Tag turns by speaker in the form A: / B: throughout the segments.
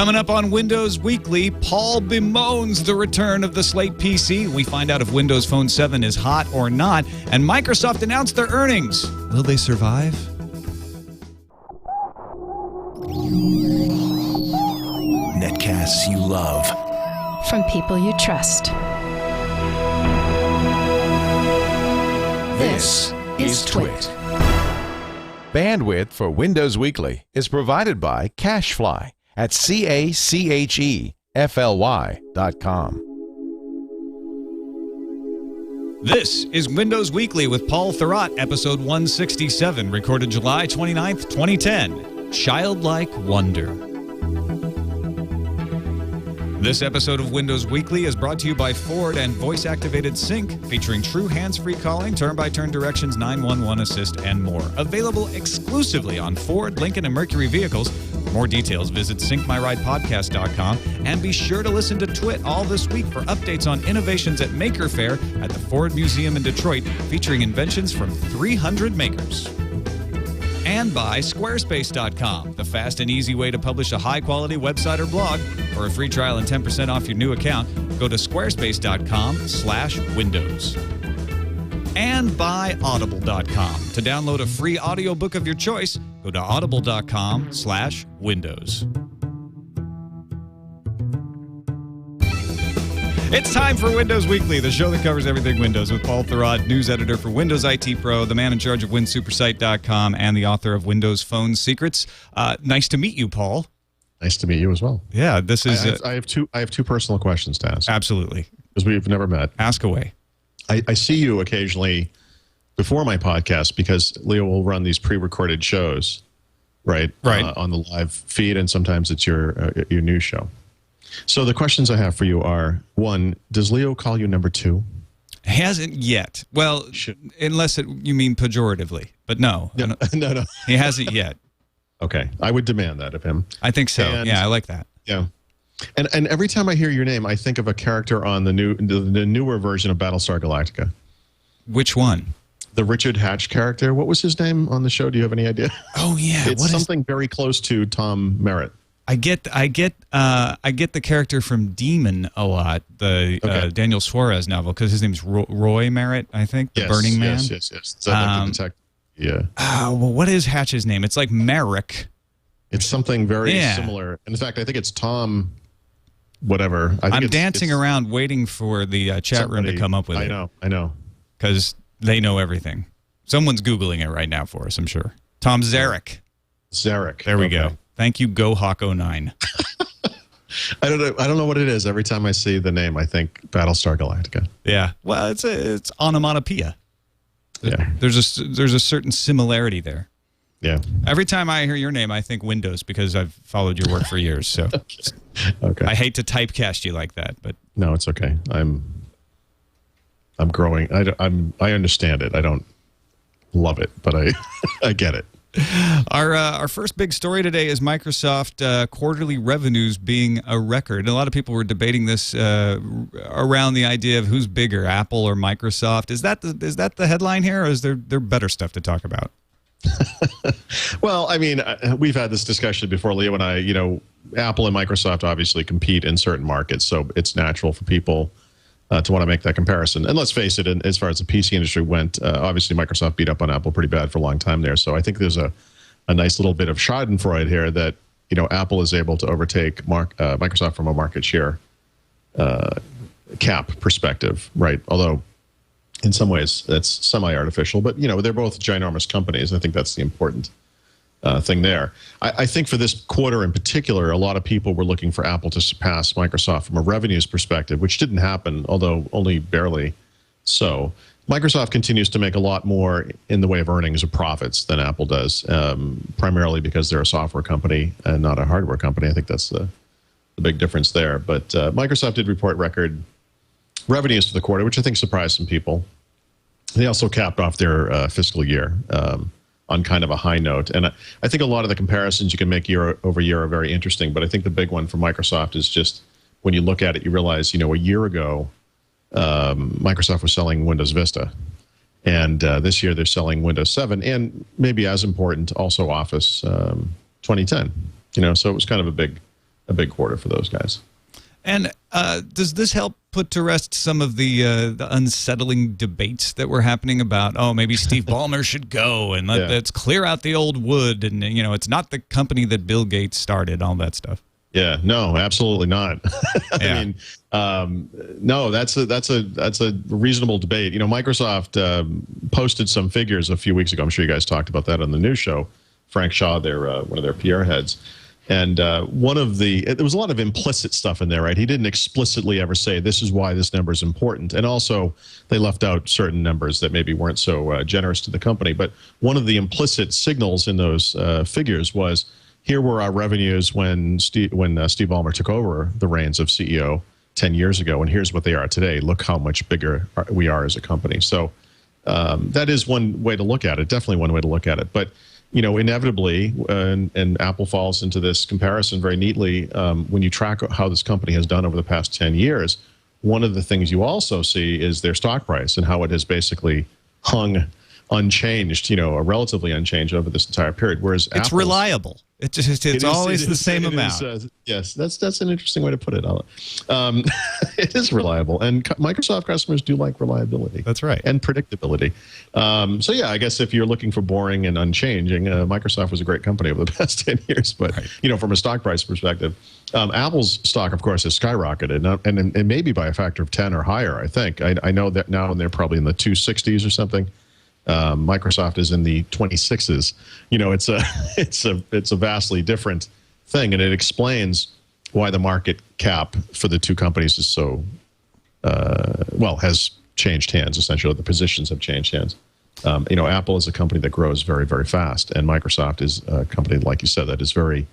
A: Coming up on Windows Weekly, Paul bemoans the return of the Slate PC. We find out if Windows Phone 7 is hot or not. And Microsoft announced their earnings. Will they survive?
B: Netcasts you love.
C: From people you trust.
B: This is TWiT.
D: Bandwidth for Windows Weekly is provided by Cachefly at CACHEFLY.com.
A: This is Windows Weekly with Paul Thurrott, episode 167, recorded July 29th, 2010. Childlike Wonder. This episode of Windows Weekly is brought to you by Ford and voice-activated sync, featuring true hands-free calling, turn-by-turn directions, 911 assist, and more. Available exclusively on Ford, Lincoln, and Mercury vehicles. For more details, visit syncmyridepodcast.com, and be sure to listen to TWiT all this week for updates on innovations at Maker Faire at the Ford Museum in Detroit, featuring inventions from 300 makers. And by Squarespace.com, the fast and easy way to publish a high-quality website or blog. For a free trial and 10% off your new account, go to squarespace.com/windows. And by Audible.com. To download a free audiobook of your choice, go to audible.com/windows. It's time for Windows Weekly, the show that covers everything Windows, with Paul Thurrott, news editor for Windows IT Pro, the man in charge of WinSuperSite.com, and the author of Windows Phone Secrets. Nice to meet you, Paul.
E: Nice to meet you as well.
A: Yeah, this is.
E: I have two personal questions to ask.
A: Absolutely,
E: because we've never met.
A: Ask away.
E: I see you occasionally before my podcast because Leo will run these pre-recorded shows, right? On the live feed, and sometimes it's your news show. So the questions I have for you are, one, does Leo call you number two?
A: Hasn't yet. Well, unless you mean pejoratively. But no.
E: No.
A: He hasn't yet.
E: Okay. I would demand that of him.
A: I think so. And, yeah, I like that.
E: Yeah. And every time I hear your name, I think of a character on the newer version of Battlestar Galactica.
A: Which one?
E: The Richard Hatch character. What was his name on the show? Do you have any idea?
A: Oh, yeah.
E: It's something very close to Tom Merritt.
A: I get the character from Demon a lot, the Daniel Suarez novel, because his name's Roy Merritt, I think, the Burning Man.
E: Yes. Is that like the detective? Yeah.
A: Well, what is Hatch's name? It's like Merrick.
E: It's something very similar. In fact, I think it's Tom whatever.
A: I'm dancing around waiting for the chat room to come up with it.
E: I know.
A: Because they know everything. Someone's Googling it right now for us, I'm sure. Tom Zarek.
E: There
A: we go. Thank you, GoHawk09.
E: I don't know what it is. Every time I see the name, I think Battlestar Galactica.
A: Yeah. Well, it's onomatopoeia. Yeah. There's a certain similarity there.
E: Yeah.
A: Every time I hear your name, I think Windows because I've followed your work for years. So
E: okay.
A: I hate to typecast you like that, but
E: no, it's okay. I'm growing. I understand it. I don't love it, but I get it.
A: Our first big story today is Microsoft quarterly revenues being a record. And a lot of people were debating this around the idea of who's bigger, Apple or Microsoft. Is that the headline here, or is there better stuff to talk about?
E: Well, I mean, we've had this discussion before, Leo and I. You know, Apple and Microsoft obviously compete in certain markets, so it's natural for people to want to make that comparison. And let's face it, as far as the PC industry went, obviously Microsoft beat up on Apple pretty bad for a long time there. So I think there's a nice little bit of schadenfreude here that, you know, Apple is able to overtake Microsoft from a market share cap perspective, right? Although in some ways that's semi-artificial, but, you know, they're both ginormous companies. I think that's the important thing there. I think for this quarter in particular, a lot of people were looking for Apple to surpass Microsoft from a revenues perspective, which didn't happen, although only barely so. Microsoft continues to make a lot more in the way of earnings or profits than Apple does, primarily because they're a software company and not a hardware company. I think that's the big difference there. But Microsoft did report record revenues for the quarter, which I think surprised some people. They also capped off their fiscal year on kind of a high note. And I think a lot of the comparisons you can make year over year are very interesting. But I think the big one for Microsoft is just when you look at it, you realize, you know, a year ago, Microsoft was selling Windows Vista. And this year they're selling Windows 7 and maybe as important, also Office 2010. You know, so it was kind of a a big quarter for those guys.
A: And does this help put to rest some of the unsettling debates that were happening about, oh, maybe Steve Ballmer should go and let's clear out the old wood, and it's not the company that Bill Gates started, all that stuff.
E: Yeah, no, absolutely not. I mean, no, that's a reasonable debate. Microsoft posted some figures a few weeks ago. I'm sure you guys talked about that on the news show. Frank Shaw, one of their PR heads. And there was a lot of implicit stuff in there, right? He didn't explicitly ever say this is why this number is important. And also, they left out certain numbers that maybe weren't so generous to the company. But one of the implicit signals in those figures was, here were our revenues when Steve Ballmer took over the reins of CEO 10 years ago, and here's what they are today. Look how much bigger we are as a company. So that is one way to look at it, definitely one way to look at it. But inevitably, and Apple falls into this comparison very neatly, when you track how this company has done over the past 10 years, one of the things you also see is their stock price and how it has basically hung unchanged, relatively unchanged over this entire period. Whereas
A: it's
E: Apple's
A: reliable. It's always the same amount.
E: Yes, that's an interesting way to put it. It is reliable, and Microsoft customers do like reliability.
A: That's right,
E: and predictability. So yeah, I guess if you're looking for boring and unchanging, Microsoft was a great company over the past 10 years. But from a stock price perspective, Apple's stock, of course, has skyrocketed, and maybe by a factor of 10 or higher. I think I know that now, and they're probably in the 260s or something. Microsoft is in the 26s. It's a vastly different thing, and it explains why the market cap for the two companies is so has changed hands. Essentially, the positions have changed hands. Apple is a company that grows very, very fast, and Microsoft is a company, like you said, that is very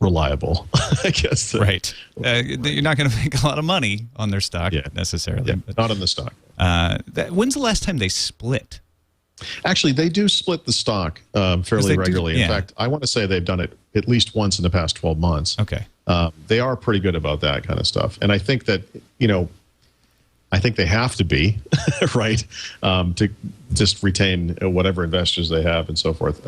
E: reliable. I guess.
A: Right. You're not going to make a lot of money on their stock necessarily.
E: Yeah, not on the stock.
A: When's the last time they split?
E: Actually, they do split the stock fairly regularly. In fact, I want to say they've done it at least once in the past 12 months.
A: Okay.
E: They are pretty good about that kind of stuff. And I think that, I think they have to be, right, to just retain whatever investors they have and so forth.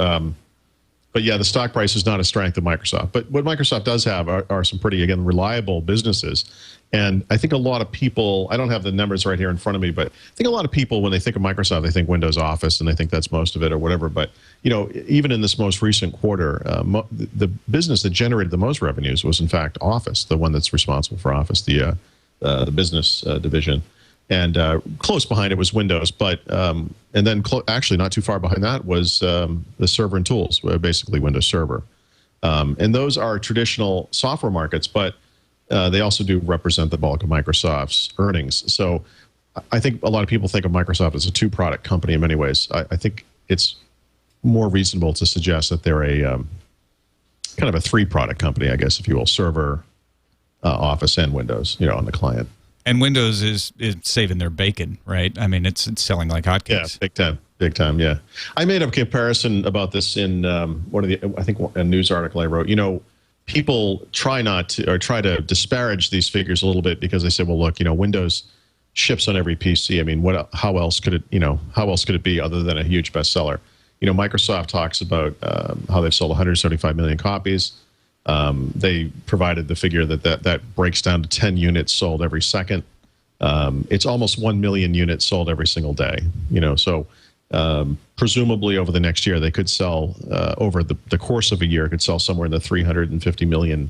E: But yeah, the stock price is not a strength of Microsoft. But what Microsoft does have are some pretty, again, reliable businesses. And I think a lot of people, I don't have the numbers right here in front of me, but I think a lot of people, when they think of Microsoft, they think Windows Office, and they think that's most of it or whatever. But, even in this most recent quarter, the business that generated the most revenues was, in fact, Office, the one that's responsible for Office, the business division. And close behind it was Windows, but and then actually not too far behind that was the server and tools, basically Windows Server. And those are traditional software markets, but they also do represent the bulk of Microsoft's earnings. So I think a lot of people think of Microsoft as a two-product company in many ways. I think it's more reasonable to suggest that they're a kind of a three-product company, I guess, if you will, server, Office, and Windows, on the client.
A: And Windows is saving their bacon, right? I mean, it's selling like hotcakes.
E: Yeah, big time. Yeah, I made a comparison about this in a news article I wrote. People try to disparage these figures a little bit because they say, well, look, Windows ships on every PC. I mean, how else could it be other than a huge bestseller? Microsoft talks about how they've sold 175 million copies. They provided the figure that breaks down to 10 units sold every second. It's almost 1 million units sold every single day. So presumably over the next year, they could sell over the course of a year, could sell somewhere in the 350 million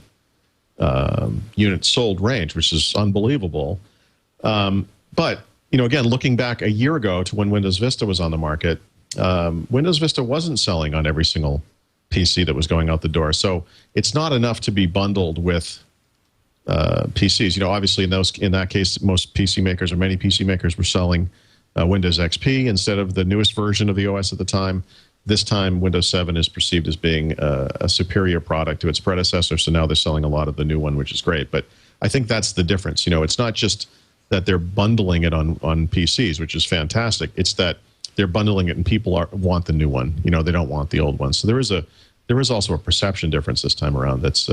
E: units sold range, which is unbelievable. But again, looking back a year ago to when Windows Vista was on the market, Windows Vista wasn't selling on every single PC that was going out the door. So it's not enough to be bundled with PCs. Obviously in that case, most PC makers, or many PC makers, were selling Windows XP instead of the newest version of the OS at the time. This time, Windows 7 is perceived as being a superior product to its predecessor, so now they're selling a lot of the new one, which is great. But I think that's the difference. It's not just that they're bundling it on PCs, which is fantastic. It's that they're bundling it and people want the new one. They don't want the old one. So there is a there is also a perception difference this time around that's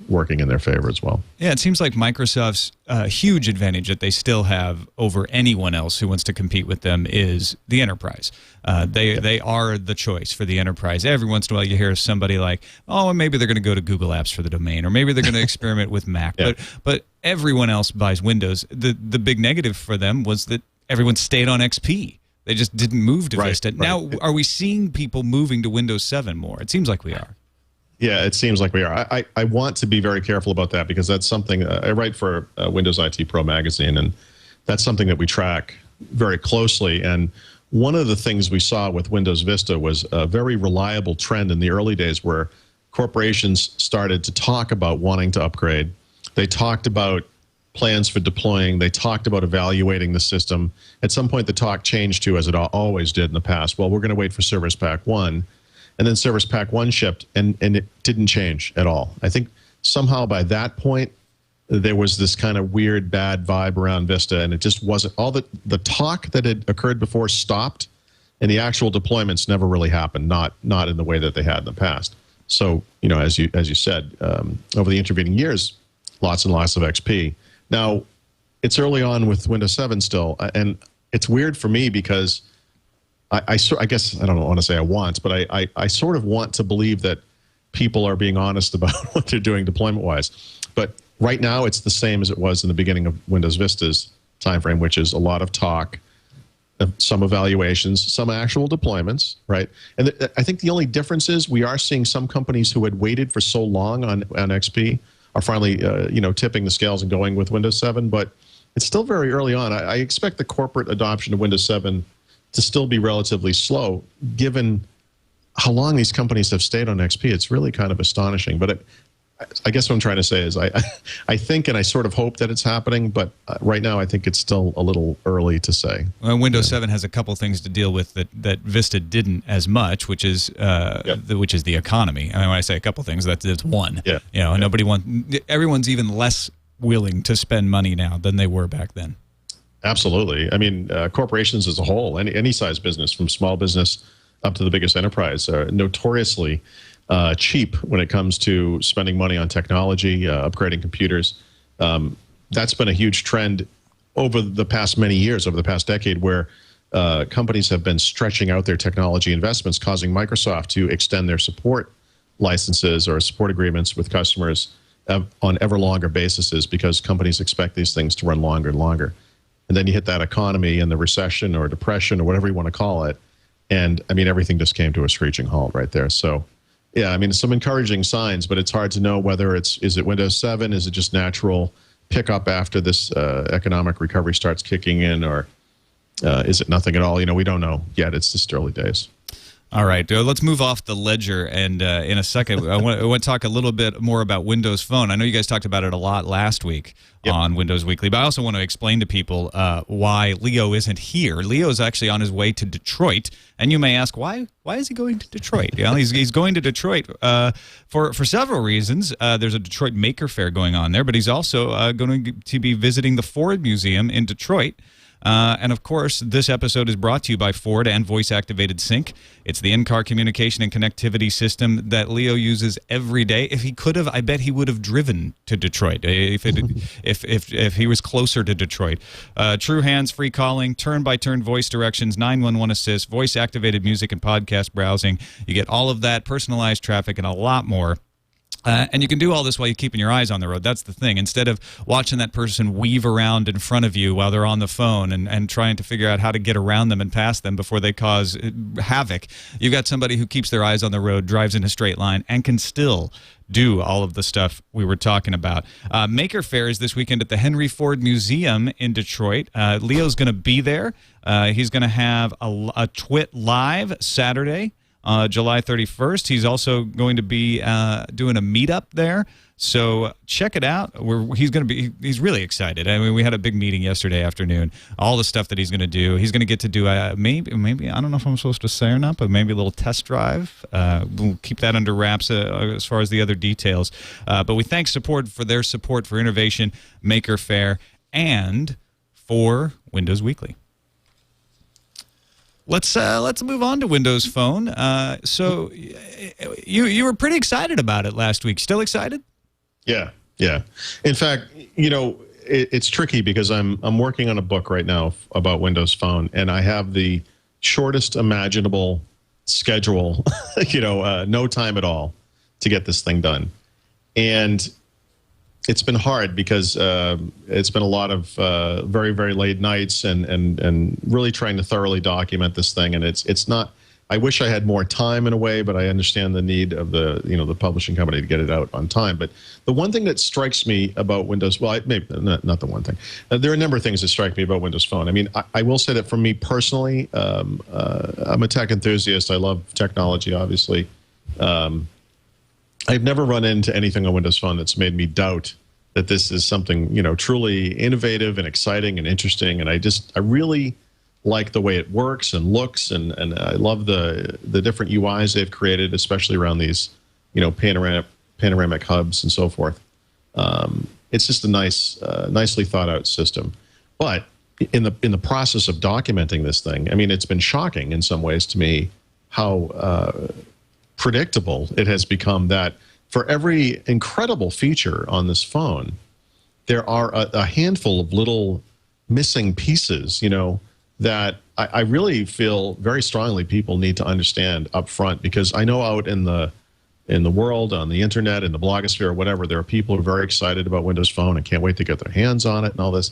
E: working in their favor as well.
A: Yeah, it seems like Microsoft's huge advantage that they still have over anyone else who wants to compete with them is the enterprise. They are the choice for the enterprise. Every once in a while you hear somebody like, oh, maybe they're going to go to Google Apps for the domain, or maybe they're going to experiment with Mac.
E: Yeah.
A: But everyone else buys Windows. The big negative for them was that everyone stayed on XP. They just didn't move to Vista. Right. Now, are we seeing people moving to Windows 7 more? It seems like we are.
E: Yeah, it seems like we are. I want to be very careful about that because that's something I write for Windows IT Pro magazine, and that's something that we track very closely. And one of the things we saw with Windows Vista was a very reliable trend in the early days where corporations started to talk about wanting to upgrade. They talked about plans for deploying. They talked about evaluating the system. At some point, the talk changed to, as it always did in the past, well, we're going to wait for Service Pack 1. And then Service Pack 1 shipped, and it didn't change at all. I think somehow by that point, there was this kind of weird, bad vibe around Vista, and it just wasn't. All the talk that had occurred before stopped, and the actual deployments never really happened, not in the way that they had in the past. So, you know, as you said, over the intervening years, lots and lots of XP. Now, it's early on with Windows 7 still, and it's weird for me because I guess, I don't want to say I want, but I sort of want to believe that people are being honest about what they're doing deployment-wise. But right now, it's the same as it was in the beginning of Windows Vista's timeframe, which is a lot of talk, some evaluations, some actual deployments, right? And I think the only difference is we are seeing some companies who had waited for so long on XP are finally, tipping the scales and going with Windows 7, but it's still very early on. I expect the corporate adoption of Windows 7 to still be relatively slow, given how long these companies have stayed on XP. It's really kind of astonishing. But I guess what I'm trying to say is I think and I sort of hope that it's happening, but right now I think it's still a little early to say.
A: Well, Windows 7 has a couple things to deal with that Vista didn't as much, which is the economy. I mean, when I say a couple things, that's one.
E: Yeah.
A: You know, everyone's even less willing to spend money now than they were back then.
E: Absolutely. I mean, corporations as a whole, any size business, from small business up to the biggest enterprise, are notoriously cheap when it comes to spending money on technology, upgrading computers. That's been a huge trend over the past many years, over the past decade, where companies have been stretching out their technology investments, causing Microsoft to extend their support licenses or support agreements with customers on ever longer bases because companies expect these things to run longer and longer. And then you hit that economy and the recession or depression or whatever you want to call it. And I mean, everything just came to a screeching halt right there. So, yeah, I mean, some encouraging signs, but it's hard to know whether is it Windows 7? Is it just natural pickup after this economic recovery starts kicking in, or is it nothing at all? You know, we don't know yet. It's just early days.
A: All right, let's move off the ledger, and in a second, I want to talk a little bit more about Windows Phone. I know you guys talked about it a lot last week on Windows Weekly, but I also want to explain to people why Leo isn't here. Leo is actually on his way to Detroit, and you may ask, why is he going to Detroit? You know, he's going to Detroit for several reasons. There's a Detroit Maker Faire going on there, but he's also going to be visiting the Ford Museum in Detroit. And of course, this episode is brought to you by Ford and voice-activated sync. It's the in-car communication and connectivity system that Leo uses every day. If he could have, I bet he would have driven to Detroit if he was closer to Detroit. True hands-free calling, turn-by-turn voice directions, 911 assist, voice-activated music and podcast browsing. You get all of that, personalized traffic, and a lot more. And you can do all this while you're keeping your eyes on the road. That's the thing. Instead of watching that person weave around in front of you while they're on the phone and trying to figure out how to get around them and past them before they cause havoc, you've got somebody who keeps their eyes on the road, drives in a straight line, and can still do all of the stuff we were talking about. Maker Faire is this weekend at the Henry Ford Museum in Detroit. Leo's going to be there. He's going to have a TWiT Live Saturday, July 31st. He's also going to be doing a meetup there. So check it out. He's really excited. I mean, we had a big meeting yesterday afternoon. All the stuff that he's going to do. He's going to get to do maybe I don't know if I'm supposed to say or not, but maybe a little test drive. We'll keep that under wraps as far as the other details. But we thank Support for their support for innovation, Maker Faire, and for Windows Weekly. Let's move on to Windows Phone. So you were pretty excited about it last week. Still excited?
E: Yeah. In fact, it's tricky because I'm working on a book right now about Windows Phone, and I have the shortest imaginable schedule. No time at all to get this thing done, and it's been hard because it's been a lot of very, very late nights and really trying to thoroughly document this thing. And it's not. I wish I had more time in a way, but I understand the need of the publishing company to get it out on time. But the one thing that strikes me about Windows, well, maybe not the one thing. There are a number of things that strike me about Windows Phone. I mean, I will say that for me personally, I'm a tech enthusiast. I love technology, obviously. I've never run into anything on Windows Phone that's made me doubt that this is something, truly innovative and exciting and interesting. And I really like the way it works and looks, and I love the different UIs they've created, especially around these, panoramic hubs and so forth. It's just a nicely thought out system. But in the process of documenting this thing, I mean, it's been shocking in some ways to me how predictable it has become, that for every incredible feature on this phone, there are a handful of little missing pieces, that I really feel very strongly people need to understand up front, because I know out in the world, on the internet, in the blogosphere, or whatever, there are people who are very excited about Windows Phone and can't wait to get their hands on it and all this.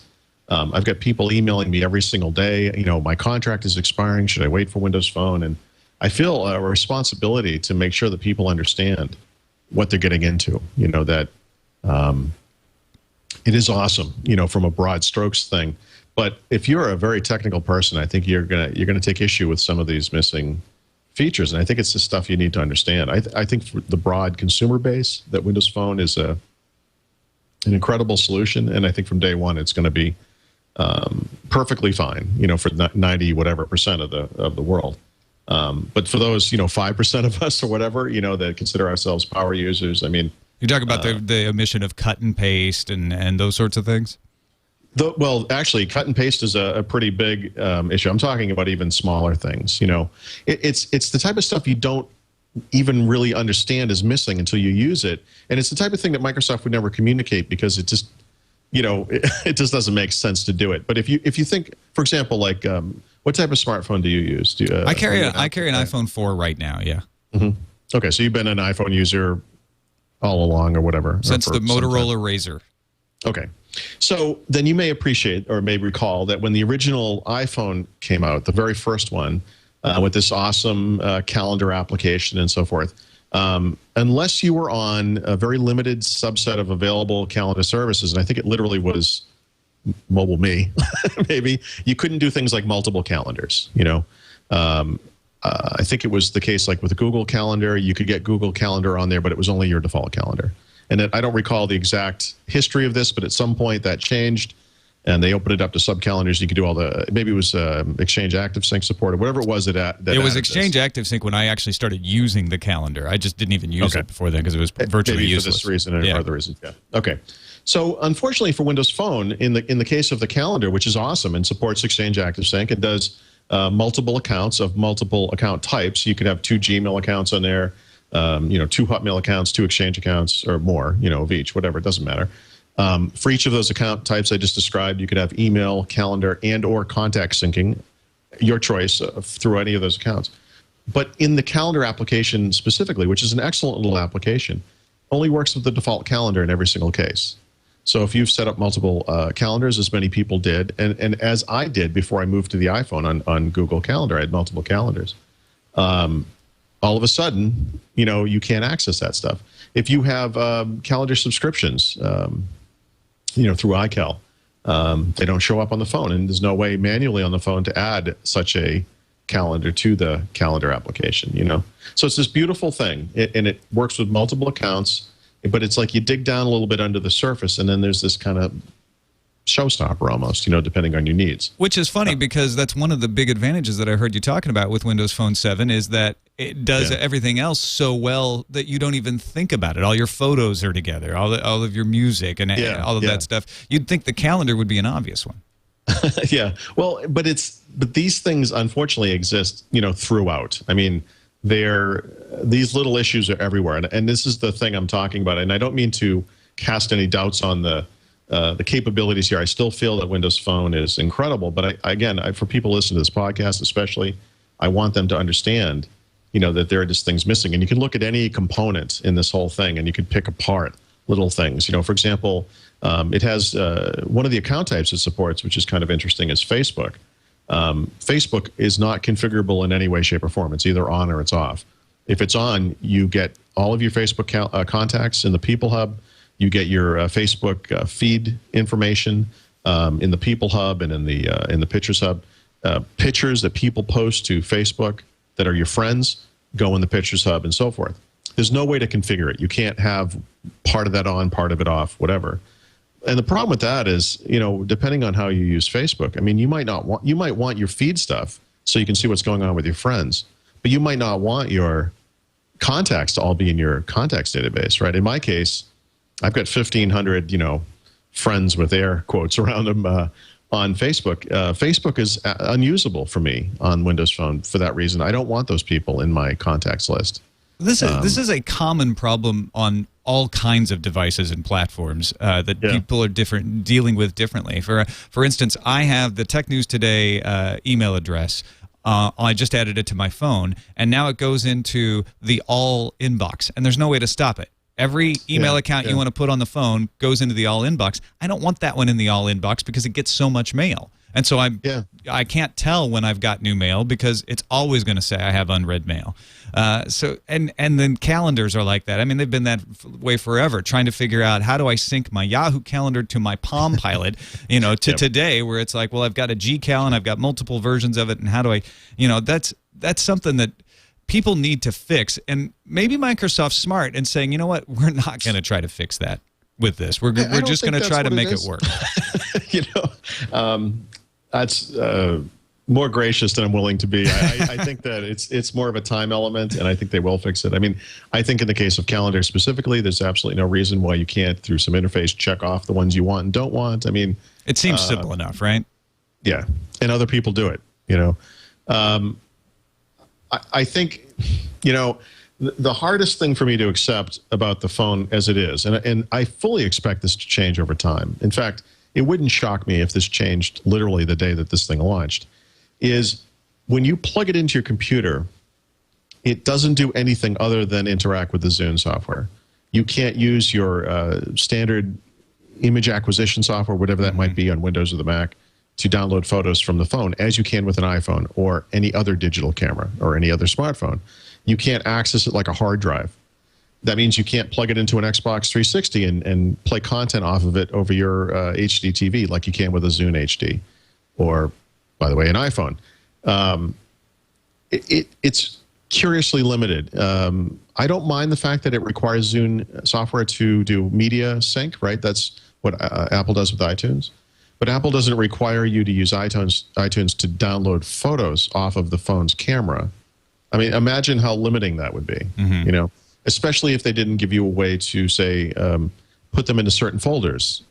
E: I've got people emailing me every single day, my contract is expiring, should I wait for Windows Phone? And I feel a responsibility to make sure that people understand what they're getting into, that it is awesome, from a broad strokes thing. But if you're a very technical person, I think you're gonna take issue with some of these missing features, and I think it's the stuff you need to understand. I think for the broad consumer base, that Windows Phone is an incredible solution, and I think from day one it's going to be perfectly fine, for 90 whatever % of the world. But for those 5% of us or whatever, that consider ourselves power users, I mean,
A: you talk about the omission of cut and paste and those sorts of things.
E: Well, actually, cut and paste is a pretty big issue. I'm talking about even smaller things. It's the type of stuff you don't even really understand is missing until you use it, and it's the type of thing that Microsoft would never communicate, because it just, it just doesn't make sense to do it. But if you think, for example, like what type of smartphone do you use?
A: I carry an iPhone 4 right now. Yeah.
E: Mm-hmm. Okay, so you've been an iPhone user all along, or whatever,
A: since the Motorola Razr.
E: Okay. So then you may appreciate or may recall that when the original iPhone came out, the very first one, with this awesome calendar application and so forth, unless you were on a very limited subset of available calendar services, and I think it literally was Mobile Me, maybe, you couldn't do things like multiple calendars, I think it was the case like with Google Calendar, you could get Google Calendar on there, but it was only your default calendar. And I don't recall the exact history of this, but at some point that changed, and they opened it up to sub-calendars. You could do all the, maybe it was Exchange ActiveSync support or whatever it was that it was
A: Exchange ActiveSync when I actually started using the calendar. I just didn't even use it before then because it was virtually
E: maybe
A: useless.
E: For this reason or other reasons. Yeah. Okay. So unfortunately for Windows Phone, in the case of the calendar, which is awesome and supports Exchange ActiveSync, it does multiple accounts of multiple account types. You could have 2 Gmail accounts on there. 2 Hotmail accounts, 2 Exchange accounts, or more, of each, whatever, it doesn't matter. For each of those account types I just described, you could have email, calendar, and or contact syncing, your choice, through any of those accounts. But in the calendar application specifically, which is an excellent little application, only works with the default calendar in every single case. So if you've set up multiple calendars, as many people did, and as I did before I moved to the iPhone on Google Calendar, I had multiple calendars. All of a sudden, you can't access that stuff. If you have calendar subscriptions, through iCal, they don't show up on the phone, and there's no way manually on the phone to add such a calendar to the calendar application, So it's this beautiful thing, and it works with multiple accounts, but it's like you dig down a little bit under the surface, and then there's this kind of showstopper almost, depending on your needs.
A: Which is funny because that's one of the big advantages that I heard you talking about with Windows Phone 7 is that it does everything else so well that you don't even think about it. All your photos are together, all of your music and all of that stuff. You'd think the calendar would be an obvious one.
E: Yeah. Well, but these things unfortunately exist, throughout. I mean, these little issues are everywhere, and this is the thing I'm talking about. And I don't mean to cast any doubts on the capabilities here. I still feel that Windows Phone is incredible, but for people listening to this podcast, especially, I want them to understand, that there are just things missing. And you can look at any component in this whole thing, and you can pick apart little things. For example, it has one of the account types it supports, which is kind of interesting, is Facebook. Facebook is not configurable in any way, shape, or form. It's either on or it's off. If it's on, you get all of your Facebook contacts in the People Hub. You get your Facebook feed information in the People Hub and in the Pictures Hub. Pictures that people post to Facebook that are your friends go in the Pictures Hub and so forth. There's no way to configure it. You can't have part of that on, part of it off, whatever. And the problem with that is, depending on how you use Facebook, I mean, you might want your feed stuff so you can see what's going on with your friends, but you might not want your contacts to all be in your contacts database, right? In my case, I've got 1,500, friends with air quotes around them on Facebook. Facebook is unusable for me on Windows Phone for that reason. I don't want those people in my contacts list.
A: This is a common problem on all kinds of devices and platforms that people are dealing with differently. For instance, I have the Tech News Today email address. I just added it to my phone, and now it goes into the all inbox, and there's no way to stop it. Every email account you want to put on the phone goes into the all inbox. I don't want that one in the all inbox because it gets so much mail. And so I can't tell when I've got new mail because it's always going to say I have unread mail. And then calendars are like that. I mean, they've been that way forever, trying to figure out how do I sync my Yahoo calendar to my Palm Pilot, to today, where it's like, well, I've got a Gcal and I've got multiple versions of it, and how do I, that's something that people need to fix. And maybe Microsoft's smart in saying, you know what, we're not going to try to fix that with this. We're just going to try to make it work.
E: That's more gracious than I'm willing to be. I think that it's more of a time element, and I think they will fix it. I mean, I think in the case of calendar specifically, there's absolutely no reason why you can't, through some interface, check off the ones you want and don't want. I mean,
A: it seems simple enough, right?
E: Yeah, and other people do it. I think, the hardest thing for me to accept about the phone as it is, and I fully expect this to change over time. In fact, it wouldn't shock me if this changed literally the day that this thing launched, is when you plug it into your computer, it doesn't do anything other than interact with the Zune software. You can't use your standard image acquisition software, whatever that might be on Windows or the Mac, to download photos from the phone as you can with an iPhone or any other digital camera or any other smartphone. You can't access it like a hard drive. That means you can't plug it into an Xbox 360 and play content off of it over your HD TV like you can with a Zune HD or, by the way, an iPhone. It's curiously limited. I don't mind the fact that it requires Zune software to do media sync, right? That's what Apple does with iTunes. But Apple doesn't require you to use iTunes to download photos off of the phone's camera. I mean, imagine how limiting that would be, especially if they didn't give you a way to, say, put them into certain folders,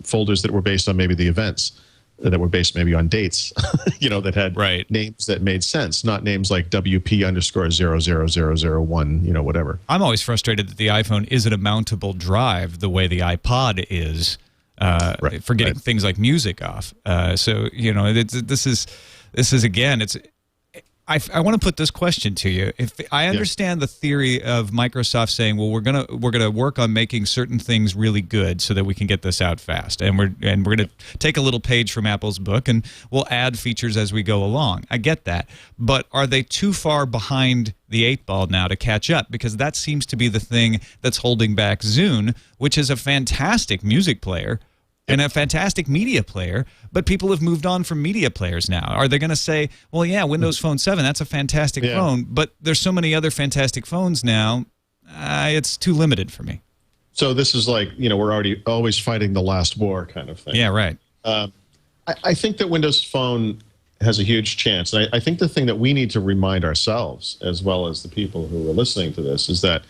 E: folders that were based on maybe the events, that were based maybe on dates, that had names that made sense, not names like WP_00001, whatever.
A: I'm always frustrated that the iPhone isn't a mountable drive the way the iPod is. For getting things like music off. So this is again, I want to put this question to you. If I understand the theory of Microsoft saying, well, we're gonna work on making certain things really good so that we can get this out fast, and we're gonna take a little page from Apple's book and we'll add features as we go along. I get that, but are they too far behind the 8-ball now to catch up? Because that seems to be the thing that's holding back Zune, which is a fantastic music player and a fantastic media player, but people have moved on from media players now. Are they going to say, well, yeah, Windows Phone 7, that's a fantastic phone, but there's so many other fantastic phones now, it's too limited for me.
E: So this is like, we're always fighting the last war kind of thing.
A: Yeah, right.
E: I think that Windows Phone has a huge chance. And I think the thing that we need to remind ourselves, as well as the people who are listening to this, is that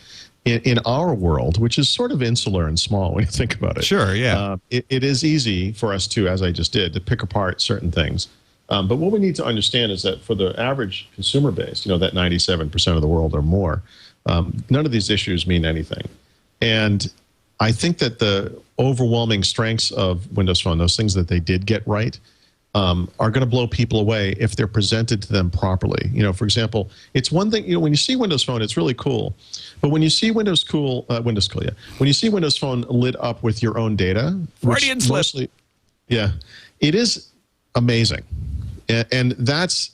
E: in our world, which is sort of insular and small when you think about it.
A: Sure, yeah.
E: It is easy for us to, as I just did, to pick apart certain things. But what we need to understand is that for the average consumer base, that 97% of the world or more, none of these issues mean anything. And I think that the overwhelming strengths of Windows Phone, those things that they did get right, are going to blow people away if they're presented to them properly. For example, it's one thing, when you see Windows Phone, it's really cool. But when you see when you see Windows Phone lit up with your own data,
A: Freudian slip.
E: Mostly, yeah, it is amazing. And that's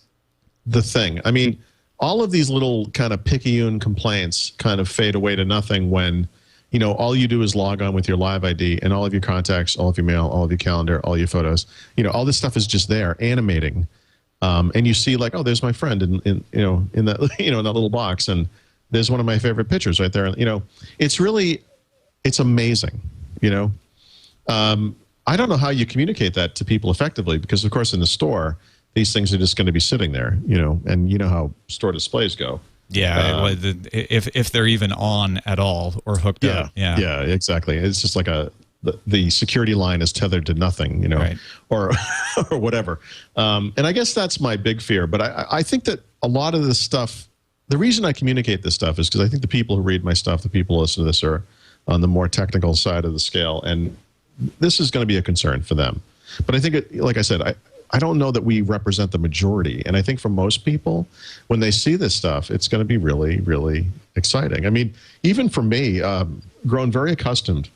E: the thing. I mean, all of these little kind of picayune complaints kind of fade away to nothing when, all you do is log on with your live ID and all of your contacts, all of your mail, all of your calendar, all your photos. All this stuff is just there, animating. And you see like, oh, there's my friend in that, in that little box. And there's one of my favorite pictures right there. It's amazing, I don't know how you communicate that to people effectively because, of course, in the store, these things are just going to be sitting there, and you know how store displays go.
A: Yeah, if they're even on at all or hooked up.
E: Yeah, exactly. It's just like the security line is tethered to nothing,
A: right.
E: or whatever. And I guess that's my big fear. But I think that a lot of this stuff, the reason I communicate this stuff is because I think the people who read my stuff, the people who listen to this are on the more technical side of the scale. And this is going to be a concern for them. But I think, like I said, I don't know that we represent the majority. And I think for most people, when they see this stuff, it's going to be really, really exciting. I mean, even for me, grown very accustomed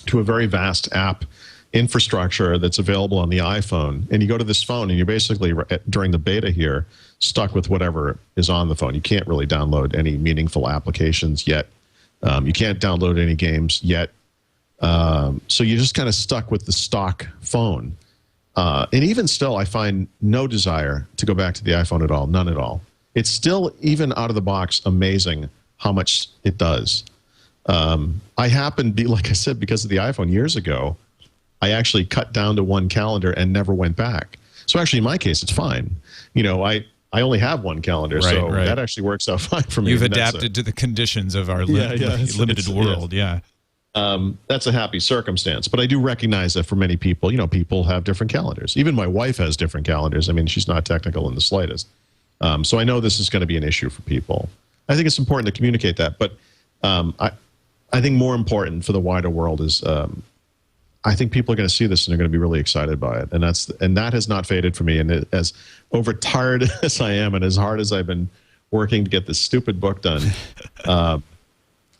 E: to a very vast app infrastructure that's available on the iPhone. And you go to this phone and you're basically, during the beta here, stuck with whatever is on the phone. You can't really download any meaningful applications yet. You can't download any games yet. So you're just kind of stuck with the stock phone. And even still, I find no desire to go back to the iPhone at all, none at all. It's still, even out of the box, amazing how much it does. I happen to be, like I said, because of the iPhone years ago, I actually cut down to one calendar and never went back. So actually, in my case, it's fine. I only have one calendar, so that actually works out fine for me.
A: You've adapted to the conditions of our limited world, yeah.
E: That's a happy circumstance. But I do recognize that for many people, people have different calendars. Even my wife has different calendars. I mean, she's not technical in the slightest. So I know this is going to be an issue for people. I think it's important to communicate that. But I think more important for the wider world is I think people are going to see this and they're going to be really excited by it. And that has not faded for me. And as overtired as I am and as hard as I've been working to get this stupid book done,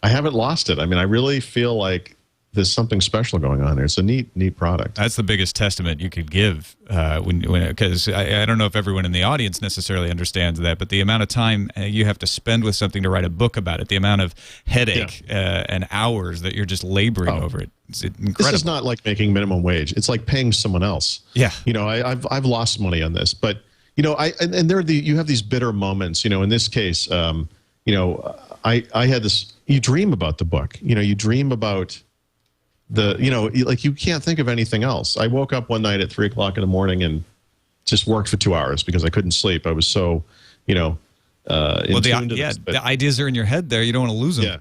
E: I haven't lost it. I mean, I really feel like there's something special going on here. It's a neat product.
A: That's the biggest testament you could give, because I don't know if everyone in the audience necessarily understands that, but the amount of time you have to spend with something to write a book about it, the amount of headache and hours that you're just laboring over it, it's incredible.
E: This is not like making minimum wage. It's like paying someone else.
A: Yeah.
E: I've lost money on this, but you have these bitter moments. In this case, I had this. You dream about the book. You dream about you can't think of anything else. I woke up one night at 3 o'clock in the morning and just worked for 2 hours because I couldn't sleep. I was so, the
A: ideas are in your head there. You don't want to lose them.
E: Yeah,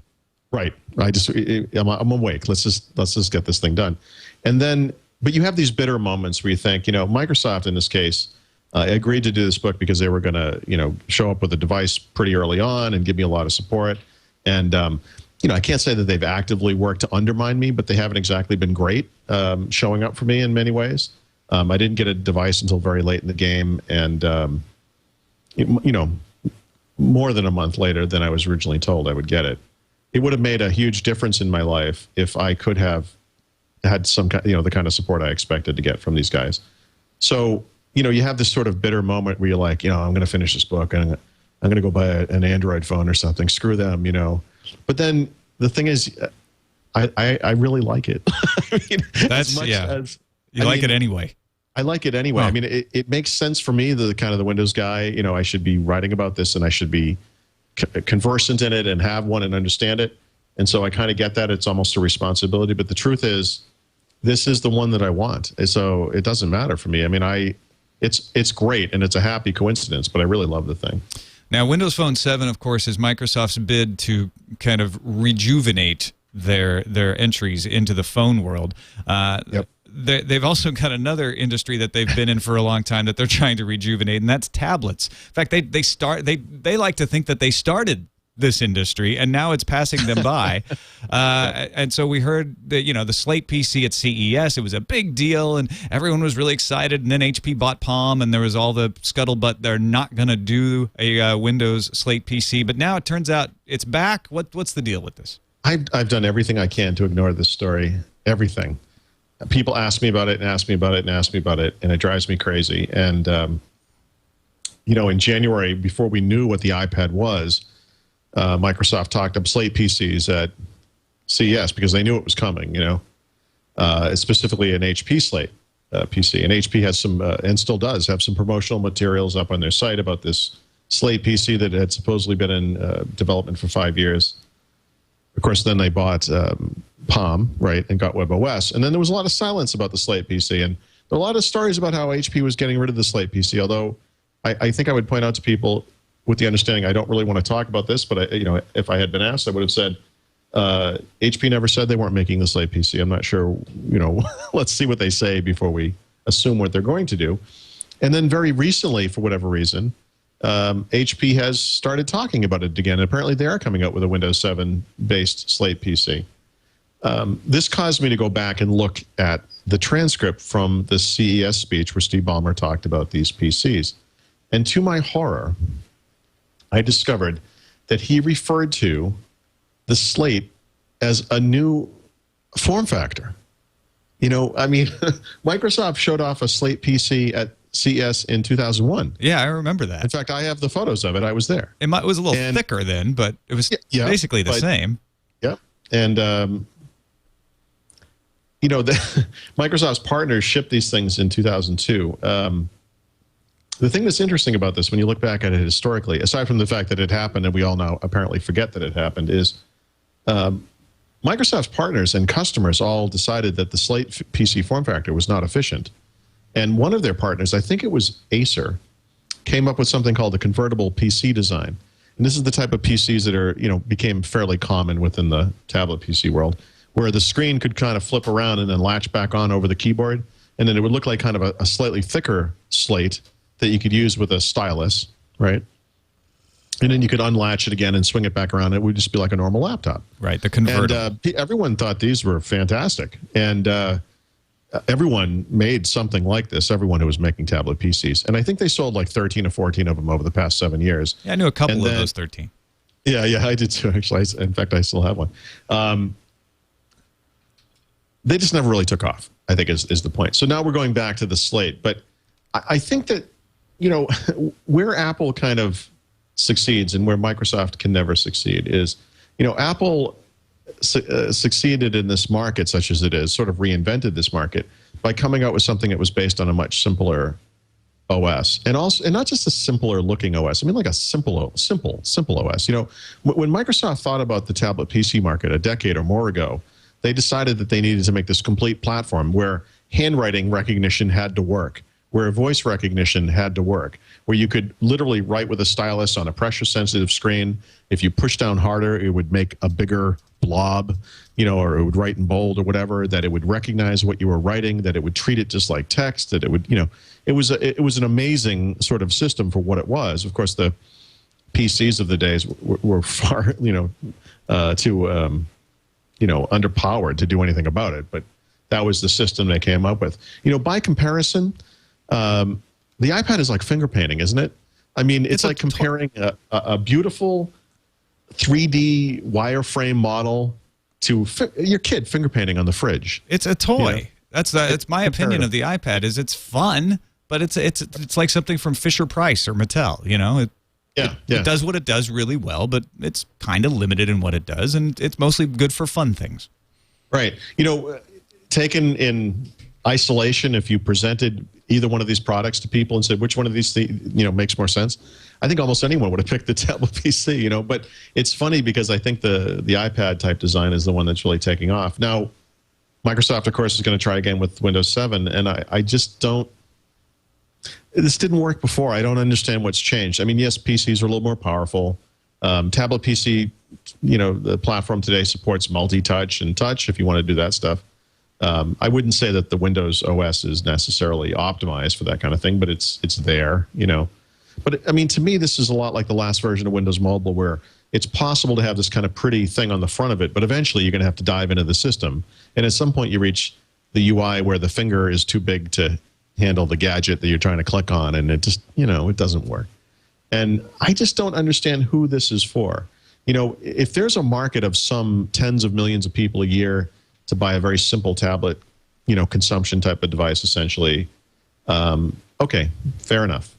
E: right. I'm awake. Let's just get this thing done. And then, but you have these bitter moments where you think, Microsoft in this case agreed to do this book because they were going to, show up with a device pretty early on and give me a lot of support. And, I can't say that they've actively worked to undermine me, but they haven't exactly been great showing up for me in many ways. I didn't get a device until very late in the game, and, more than a month later than I was originally told I would get it. It would have made a huge difference in my life if I could have had some, the kind of support I expected to get from these guys. So, you have this sort of bitter moment where you're like, I'm going to finish this book and I'm going to go buy an Android phone or something. Screw them, But then the thing is, I really like it.
A: You like it anyway.
E: I like it anyway. Huh. I mean, it makes sense for me, the kind of the Windows guy. I should be writing about this and I should be conversant in it and have one and understand it. And so I kind of get that. It's almost a responsibility. But the truth is, this is the one that I want. So it doesn't matter for me. I mean, it's great and it's a happy coincidence, but I really love the thing.
A: Now, Windows Phone 7, of course, is Microsoft's bid to kind of rejuvenate their entries into the phone world.
E: Yep.
A: They've also got another industry that they've been in for a long time that they're trying to rejuvenate, and that's tablets. In fact, they like to think that they started this industry, and now it's passing them by. And so we heard that, the Slate PC at CES, it was a big deal, and everyone was really excited. And then HP bought Palm, and there was all the scuttlebutt they're not going to do a Windows Slate PC. But now it turns out it's back. What's the deal with this?
E: I've done everything I can to ignore this story. Everything. People ask me about it and ask me about it and ask me about it, and it drives me crazy. And, in January, before we knew what the iPad was, Microsoft talked up Slate PCs at CES because they knew it was coming, specifically an HP Slate PC. And HP has some, and still does, have some promotional materials up on their site about this Slate PC that had supposedly been in development for 5 years. Of course, then they bought Palm, right, and got WebOS. And then there was a lot of silence about the Slate PC. And there are a lot of stories about how HP was getting rid of the Slate PC, although I think I would point out to people with the understanding I don't really want to talk about this, but if I had been asked, I would have said, HP never said they weren't making the Slate PC. I'm not sure, let's see what they say before we assume what they're going to do. And then very recently, for whatever reason, HP has started talking about it again. And apparently they are coming out with a Windows 7 based Slate PC. This caused me to go back and look at the transcript from the CES speech where Steve Ballmer talked about these PCs. And to my horror, I discovered that he referred to the Slate as a new form factor. Microsoft showed off a Slate PC at CES in 2001.
A: Yeah, I remember that.
E: In fact, I have the photos of it. I was there.
A: It was a little thicker then, but it was basically the same.
E: Yeah. And, Microsoft's partners shipped these things in 2002. The thing that's interesting about this, when you look back at it historically, aside from the fact that it happened and we all now apparently forget that it happened, is Microsoft's partners and customers all decided that the Slate PC form factor was not efficient. And one of their partners, I think it was Acer, came up with something called the convertible PC design. And this is the type of PCs that are, became fairly common within the tablet PC world, where the screen could kind of flip around and then latch back on over the keyboard. And then it would look like kind of a slightly thicker slate that you could use with a stylus, right? And then you could unlatch it again and swing it back around. It would just be like a normal laptop.
A: Right, the convertible.
E: And everyone thought these were fantastic. And everyone made something like this, everyone who was making tablet PCs. And I think they sold like 13 or 14 of them over the past 7 years.
A: Yeah, I knew a couple of those 13.
E: Yeah, I did too, actually. In fact, I still have one. They just never really took off, I think is the point. So now we're going back to the Slate. But I think that, where Apple kind of succeeds and where Microsoft can never succeed is, Apple succeeded in this market, such as it is, sort of reinvented this market by coming out with something that was based on a much simpler OS, and not just a simpler looking OS. I mean, like a simple OS. When Microsoft thought about the tablet PC market a decade or more ago, they decided that they needed to make this complete platform where handwriting recognition had to work, where voice recognition had to work, where you could literally write with a stylus on a pressure-sensitive screen. If you push down harder, it would make a bigger blob, or it would write in bold or whatever, that it would recognize what you were writing, that it would treat it just like text, that it would, it was an amazing sort of system for what it was. Of course, the PCs of the days were far, too, underpowered to do anything about it. But that was the system they came up with. By comparison, the iPad is like finger painting, isn't it? I mean, it's like comparing a beautiful 3D wireframe model to your kid finger painting on the fridge.
A: It's a toy. That's my opinion of the iPad. Is it's fun, but it's like something from Fisher-Price or Mattel. It does what it does really well, but it's kind of limited in what it does, and it's mostly good for fun things.
E: Right. Taken in isolation, if you presented either one of these products to people and said which one of these makes more sense, I think almost anyone would have picked the tablet PC. But it's funny because I think the iPad type design is the one that's really taking off. Now, Microsoft, of course, is going to try again with Windows 7, and I just don't. this didn't work before. I don't understand what's changed. I mean, yes, PCs are a little more powerful. Tablet PC, the platform today supports multi-touch and touch if you want to do that stuff. I wouldn't say that the Windows OS is necessarily optimized for that kind of thing, but it's there, But, I mean, to me, this is a lot like the last version of Windows Mobile, where it's possible to have this kind of pretty thing on the front of it, but eventually you're going to have to dive into the system. And at some point you reach the UI where the finger is too big to handle the gadget that you're trying to click on, and it just, it doesn't work. And I just don't understand who this is for. If there's a market of some tens of millions of people a year to buy a very simple tablet, consumption type of device, essentially, okay, fair enough.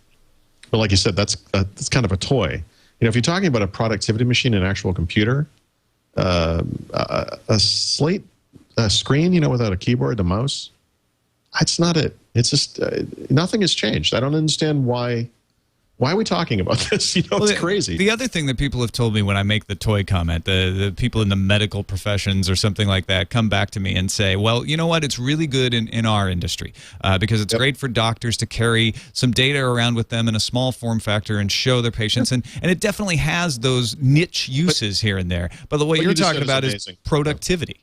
E: But like you said, that's kind of a toy. If you're talking about a productivity machine, an actual computer, a slate, a screen, without a keyboard, a mouse, that's not it. It's just nothing has changed. I don't understand why. Why are we talking about this? It's crazy.
A: The other thing that people have told me when I make the toy comment, the people in the medical professions or something like that come back to me and say, well, you know what? It's really good in our industry because it's great for doctors to carry some data around with them in a small form factor and show their patients. And it definitely has those niche uses here and there. But what you're talking about is productivity.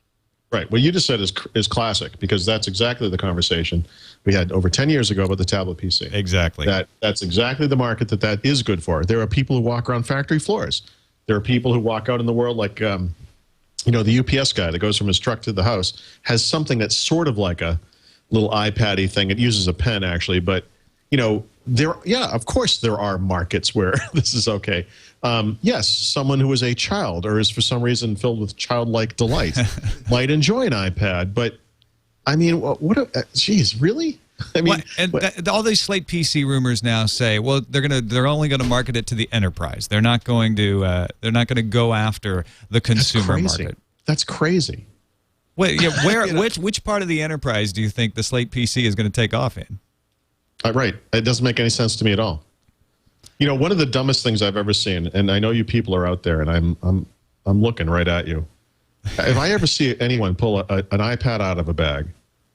E: Right. What you just said is classic, because that's exactly the conversation we had over 10 years ago about the tablet PC.
A: Exactly.
E: That's exactly the market that is good for. There are people who walk around factory floors. There are people who walk out in the world like, the UPS guy that goes from his truck to the house has something that's sort of like a little iPad-y thing. It uses a pen, actually. But, of course there are markets where this is okay. Yes, someone who is a child or is for some reason filled with childlike delight might enjoy an iPad. But, I mean, geez, really? I mean,
A: all these Slate PC rumors now say, well, they're only going to market it to the enterprise. They're not going to go after the consumer market.
E: That's crazy.
A: Wait, yeah, which part of the enterprise do you think the Slate PC is going to take off in?
E: Right. It doesn't make any sense to me at all. One of the dumbest things I've ever seen, and I know you people are out there, and I'm looking right at you. If I ever see anyone pull an iPad out of a bag,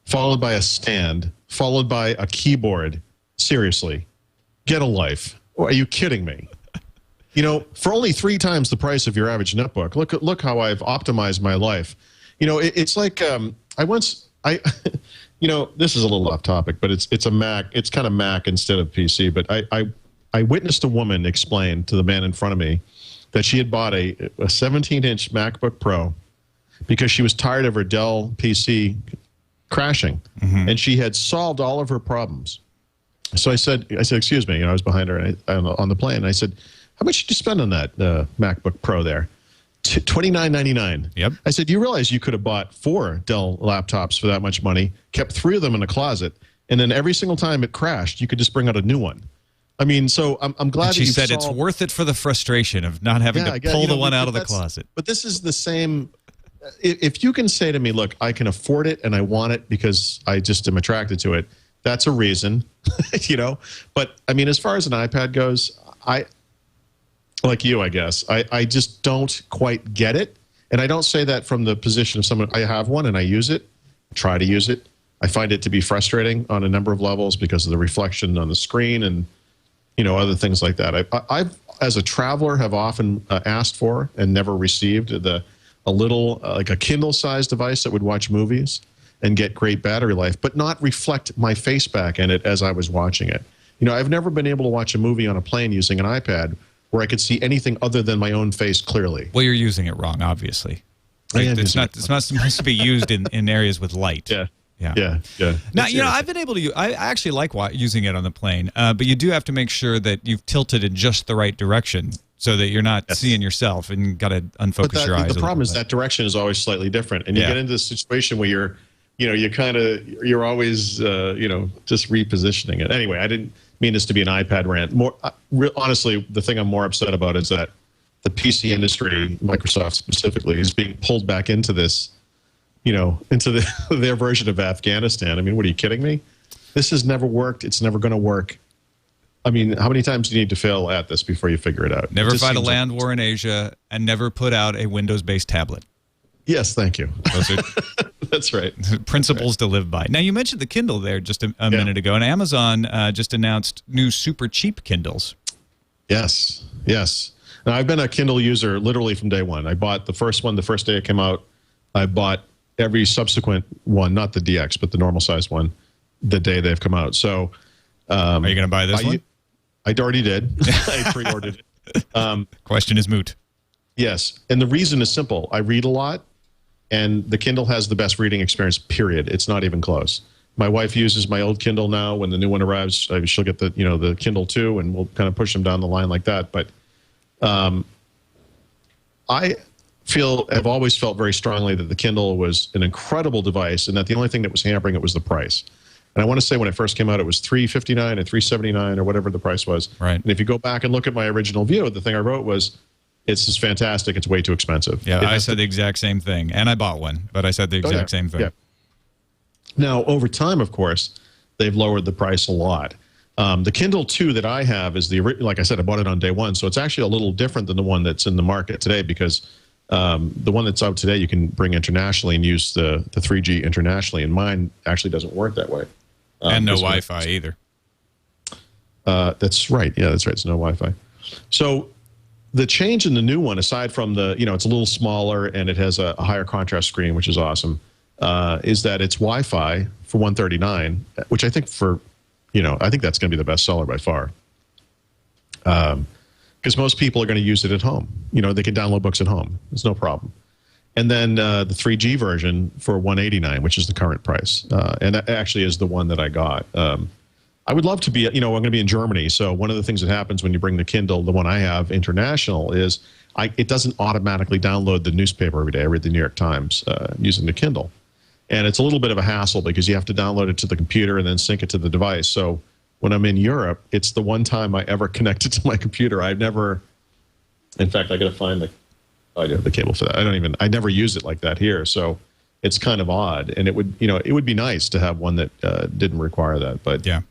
E: followed by a stand, followed by a keyboard, seriously, get a life. Are you kidding me? For only 3 times the price of your average notebook, look how I've optimized my life. It's like this is a little off topic, but it's a Mac. It's kind of Mac instead of PC. But I witnessed a woman explain to the man in front of me that she had bought a 17-inch MacBook Pro because she was tired of her Dell PC crashing, and she had solved all of her problems. So I said, excuse me. I was behind her on the plane. And I said, how much did you spend on that MacBook Pro there? $29.99.
A: Yep.
E: I said, you realize you could have bought 4 Dell laptops for that much money, kept 3 of them in a closet, and then every single time it crashed, you could just bring out a new one. I mean, so I'm glad that you
A: said it's worth it for the frustration of not having to pull the one out of the closet.
E: But this is the same. If you can say to me, look, I can afford it and I want it because I just am attracted to it, that's a reason, But, I mean, as far as an iPad goes, like you, I guess, I just don't quite get it. And I don't say that from the position of someone, I have one and I use it, try to use it. I find it to be frustrating on a number of levels because of the reflection on the screen and, other things like that. I've as a traveler, have often asked for and never received a little, like a Kindle-sized device that would watch movies and get great battery life, but not reflect my face back in it as I was watching it. I've never been able to watch a movie on a plane using an iPad where I could see anything other than my own face clearly.
A: Well, you're using it wrong, obviously. It's not supposed to be used in areas with light.
E: Yeah.
A: Now, I've been able to. I actually like using it on the plane, but you do have to make sure that you've tilted in just the right direction so that you're not seeing yourself and got to unfocus your eyes.
E: The problem is that direction is always slightly different, and you get into this situation where you're always just repositioning it. Anyway, I didn't mean this to be an iPad rant. Honestly, the thing I'm more upset about is that the PC industry, Microsoft specifically, is being pulled back into this. Into their version of Afghanistan. I mean, what, are you kidding me? This has never worked. It's never going to work. I mean, how many times do you need to fail at this before you figure it out?
A: Never fight a land war in Asia and never put out a Windows-based tablet.
E: Yes, thank you. That's right.
A: Principles to live by. Now, you mentioned the Kindle there just a minute ago, and Amazon just announced new super cheap Kindles.
E: Yes. Now, I've been a Kindle user literally from day one. I bought the first one the first day it came out. I bought every subsequent one, not the DX, but the normal size one, the day they've come out. So,
A: are you going to buy this one?
E: I already did. I pre-ordered it.
A: Question is moot.
E: Yes, and the reason is simple. I read a lot, and the Kindle has the best reading experience, period. It's not even close. My wife uses my old Kindle now. When the new one arrives, she'll get the Kindle too, and we'll kind of push them down the line like that. But I've always felt very strongly that the Kindle was an incredible device, and that the only thing that was hampering it was the price. And I want to say when it first came out, it was $359 or $379 or whatever the price was.
A: Right.
E: And if you go back and look at my original view, the thing I wrote was, "It's just fantastic. It's way too expensive."
A: Yeah, I said the exact same thing, and I bought one, but I said the exact same thing.
E: Yeah. Now, over time, of course, they've lowered the price a lot. The Kindle 2 that I have is like I said, I bought it on day one, so it's actually a little different than the one that's in the market today, because the one that's out today you can bring internationally and use the 3G internationally, and mine actually doesn't work that way.
A: And no Wi-Fi either.
E: That's right. Yeah, that's right. It's no Wi-Fi. So the change in the new one, aside from it's a little smaller and it has a higher contrast screen, which is awesome, is that it's Wi-Fi for $139, which I think I think that's going to be the best seller by far. Because most people are going to use it at home. They can download books at home. There's no problem. And then the 3G version for $189, which is the current price. And that actually is the one that I got. I would love to be, I'm going to be in Germany. So one of the things that happens when you bring the Kindle, the one I have international, is it doesn't automatically download the newspaper every day. I read the New York Times using the Kindle. And it's a little bit of a hassle because you have to download it to the computer and then sync it to the device. So when I'm in Europe, it's the one time I ever connected to my computer. I've never, in fact, I got to find the cable for that. I never use it like that here. So it's kind of odd. And it would be nice to have one that didn't require that. But
A: yeah.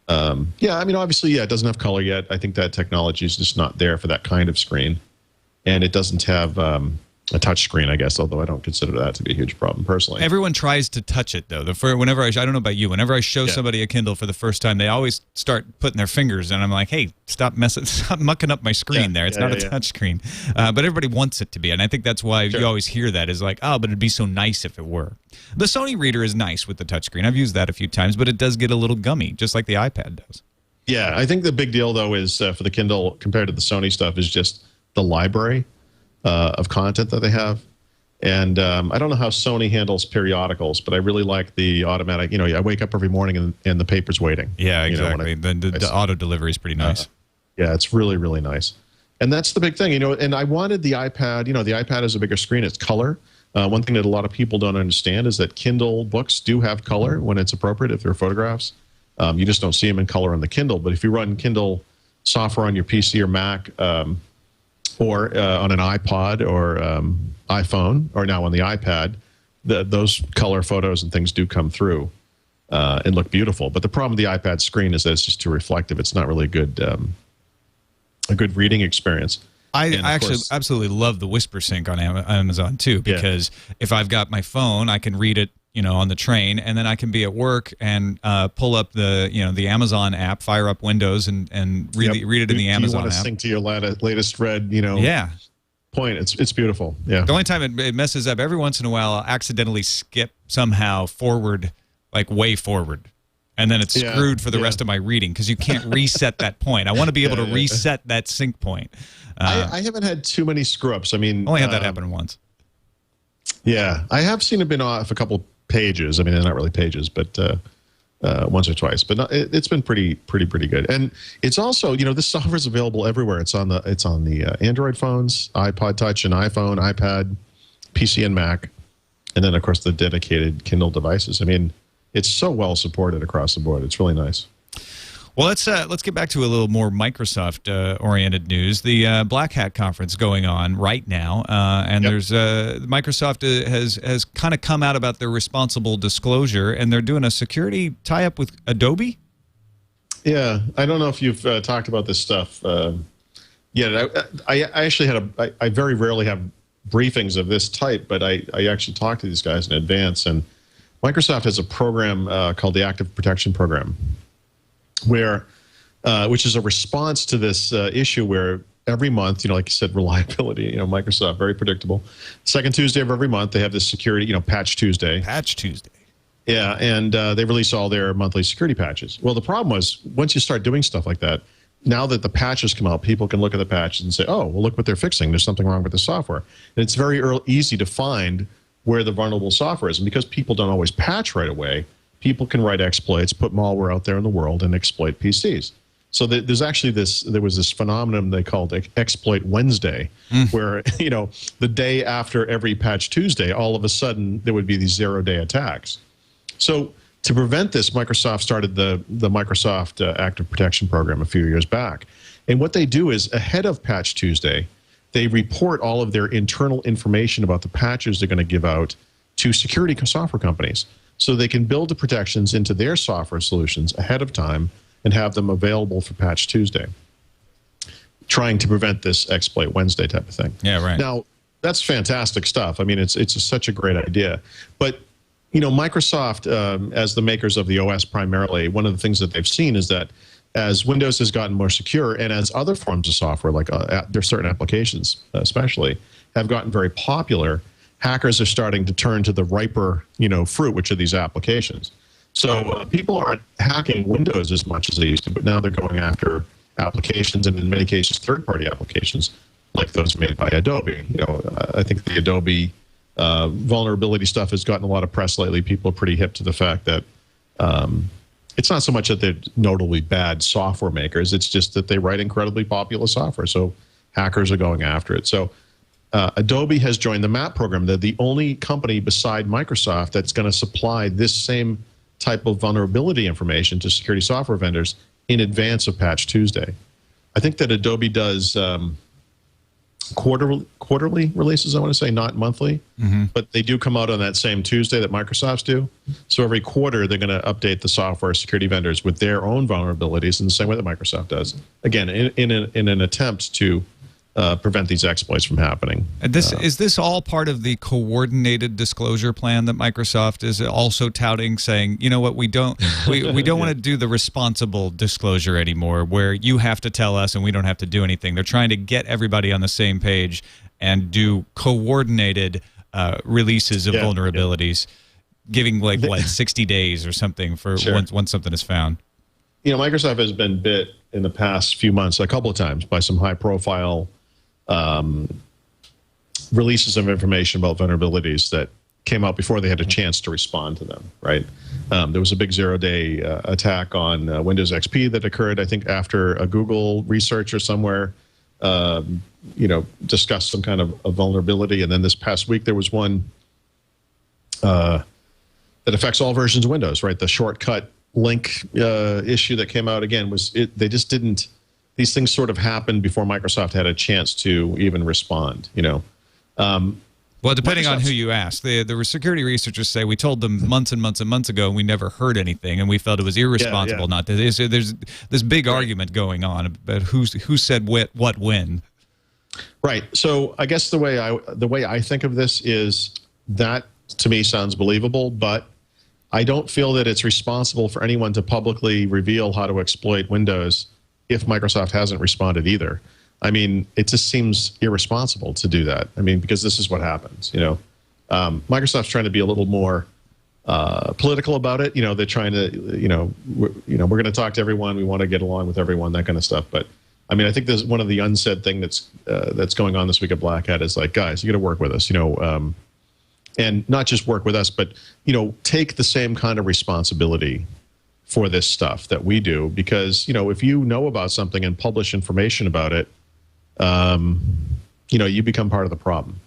E: Obviously, it doesn't have color yet. I think that technology is just not there for that kind of screen. And it doesn't have a touch screen, I guess, although I don't consider that to be a huge problem personally.
A: Everyone tries to touch it, though. Whenever I don't know about you, whenever I show somebody a Kindle for the first time, they always start putting their fingers, and I'm like, hey, stop mucking up my screen there. It's not a touch screen. But everybody wants it to be, and I think that's why you always hear that is like, oh, but it'd be so nice if it were. The Sony Reader is nice with the touch screen. I've used that a few times, but it does get a little gummy, just like the iPad does.
E: Yeah, I think the big deal, though, is for the Kindle compared to the Sony stuff is just the library of content that they have. And I don't know how Sony handles periodicals, but I really like the automatic, I wake up every morning and the paper's waiting.
A: Yeah, exactly. The auto delivery is pretty nice.
E: Yeah, it's really, really nice. And that's the big thing, and I wanted the iPad, the iPad is a bigger screen, it's color. One thing that a lot of people don't understand is that Kindle books do have color when it's appropriate, if they're photographs. You just don't see them in color on the Kindle. But if you run Kindle software on your PC or Mac, or on an iPod or iPhone, or now on the iPad, those color photos and things do come through and look beautiful. But the problem with the iPad screen is that it's just too reflective. It's not really a good reading experience.
A: I actually absolutely love the Whisper Sync on Amazon too, because if I've got my phone, I can read it, on the train, and then I can be at work and pull up the Amazon app, fire up Windows, and read it in the Amazon app. You want to
E: sync to your latest read, point. It's beautiful. Yeah.
A: The only time it messes up every once in a while, I'll accidentally skip somehow forward, like way forward. And then it's screwed for the rest of my reading because you can't reset that point. I want to be able to reset that sync point.
E: I haven't had too many screw-ups. I mean,
A: only had that happen once.
E: Yeah, I have seen it been off a couple pages. I mean, they're not really pages, but once or twice. But it's been pretty good. And it's also, this software is available everywhere. It's on the Android phones, iPod Touch and iPhone, iPad, PC and Mac, and then of course the dedicated Kindle devices. I mean, it's so well supported across the board. It's really nice.
A: Well, let's get back to a little more Microsoft-oriented news. The Black Hat conference going on right now, and there's Microsoft has kind of come out about their responsible disclosure, and they're doing a security tie-up with Adobe.
E: Yeah, I don't know if you've talked about this stuff yet. I actually I very rarely have briefings of this type, but I actually talked to these guys in advance, and Microsoft has a program called the Active Protection Program, where which is a response to this issue where every month, like you said, reliability, Microsoft, very predictable. Second Tuesday of every month, they have this security, Patch Tuesday.
A: Patch Tuesday.
E: Yeah, and they release all their monthly security patches. Well, the problem was, once you start doing stuff like that, now that the patches come out, people can look at the patches and say, oh, well, look what they're fixing. There's something wrong with the software. And it's very easy to find where the vulnerable software is. And because people don't always patch right away, people can write exploits, put malware out there in the world, and exploit PCs. So there's actually there was this phenomenon they called Exploit Wednesday, where, the day after every Patch Tuesday, all of a sudden there would be these zero-day attacks. So to prevent this, Microsoft started the Microsoft Active Protection Program a few years back. And what they do is, ahead of Patch Tuesday, they report all of their internal information about the patches they're going to give out to security software companies, so they can build the protections into their software solutions ahead of time and have them available for Patch Tuesday, trying to prevent this Exploit Wednesday type of thing.
A: Yeah, right.
E: Now, that's fantastic stuff. I mean, it's such a great idea. But, Microsoft, as the makers of the OS primarily, one of the things that they've seen is that as Windows has gotten more secure, and as other forms of software, like there's certain applications especially, have gotten very popular, hackers are starting to turn to the riper, fruit, which are these applications. So people aren't hacking Windows as much as they used to, but now they're going after applications, and in many cases, third-party applications, like those made by Adobe. I think the Adobe vulnerability stuff has gotten a lot of press lately. People are pretty hip to the fact that it's not so much that they're notably bad software makers, it's just that they write incredibly popular software, so hackers are going after it. So Adobe has joined the MAP program. They're the only company beside Microsoft that's going to supply this same type of vulnerability information to security software vendors in advance of Patch Tuesday. I think that Adobe does quarterly releases, I want to say, not monthly, but they do come out on that same Tuesday that Microsoft's do. So every quarter, they're going to update the software security vendors with their own vulnerabilities in the same way that Microsoft does. Again, in an attempt to prevent these exploits from happening.
A: And is this all part of the coordinated disclosure plan that Microsoft is also touting, saying, you know what, we don't want to do the responsible disclosure anymore, where you have to tell us and we don't have to do anything. They're trying to get everybody on the same page and do coordinated releases of vulnerabilities, giving like 60 days or something for once something is found.
E: Microsoft has been bit in the past few months a couple of times by some high-profile releases of information about vulnerabilities that came out before they had a chance to respond to them, right? There was a big zero-day attack on Windows XP that occurred, I think, after a Google researcher somewhere, discussed some kind of a vulnerability. And then this past week, there was one that affects all versions of Windows, right? The shortcut link issue that came out again they just didn't. These things sort of happened before Microsoft had a chance to even respond.
A: Well, depending on who you ask, the security researchers say we told them months and months and months ago, and we never heard anything, and we felt it was irresponsible not to. There's this big argument going on about who said what when.
E: Right. So I guess the way I think of this is that, to me, sounds believable, but I don't feel that it's responsible for anyone to publicly reveal how to exploit Windows if Microsoft hasn't responded either. I mean, it just seems irresponsible to do that. I mean, because this is what happens. Microsoft's trying to be a little more political about it. They're trying to, we're going to talk to everyone. We want to get along with everyone, that kind of stuff. But I mean, I think there's one of the unsaid thing that's going on this week at Black Hat is like, guys, you got to work with us. And not just work with us, but take the same kind of responsibility for this stuff that we do, because if you know about something and publish information about it, you become part of the problem.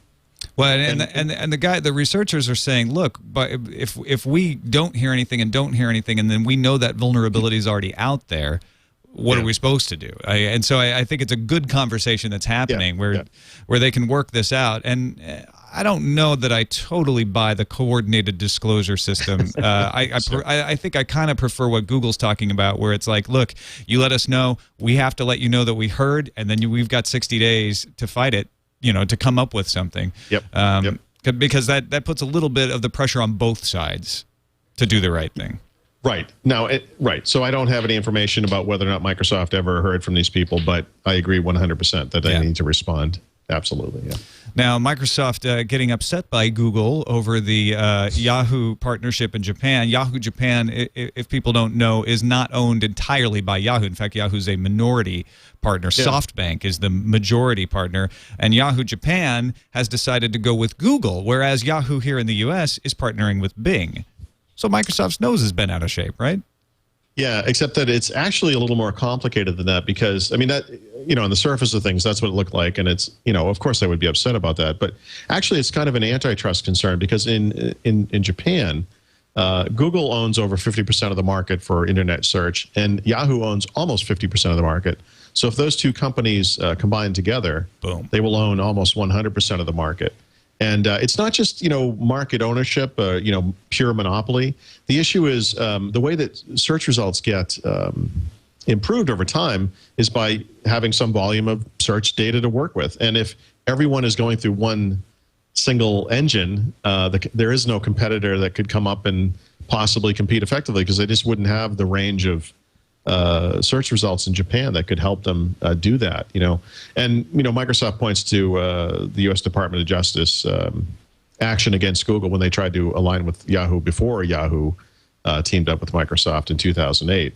A: Well, and the researchers are saying, look, but if we don't hear anything, and then we know that vulnerability is already out there, what are we supposed to do? And so I think it's a good conversation that's happening where they can work this out. And I don't know that I totally buy the coordinated disclosure system. I think I kind of prefer what Google's talking about, where it's like, look, you let us know, we have to let you know that we heard, and then we've got 60 days to fight it. to come up with something.
E: Yep.
A: Because that puts a little bit of the pressure on both sides to do the right thing.
E: Right. Now, So I don't have any information about whether or not Microsoft ever heard from these people, but I agree 100% that they need to respond. Absolutely, yeah.
A: Now, Microsoft getting upset by Google over the Yahoo partnership in Japan. Yahoo Japan, if people don't know, is not owned entirely by Yahoo. In fact, Yahoo's a minority partner. Yeah. SoftBank is the majority partner. And Yahoo Japan has decided to go with Google, whereas Yahoo here in the U.S. is partnering with Bing. So Microsoft's nose has been out of shape, right?
E: Yeah, except that it's actually a little more complicated than that because, I mean, that, on the surface of things, that's what it looked like. And it's, of course I would be upset about that. But actually, it's kind of an antitrust concern because in Japan, Google owns over 50% of the market for internet search, and Yahoo owns almost 50% of the market. So if those two companies combine together, boom, they will own almost 100% of the market. And it's not just, market ownership, pure monopoly. The issue is the way that search results get improved over time is by having some volume of search data to work with. And if everyone is going through one single engine, there is no competitor that could come up and possibly compete effectively because they just wouldn't have the range of search results in Japan that could help them do that, And, Microsoft points to the U.S. Department of Justice action against Google when they tried to align with Yahoo before Yahoo teamed up with Microsoft in 2008.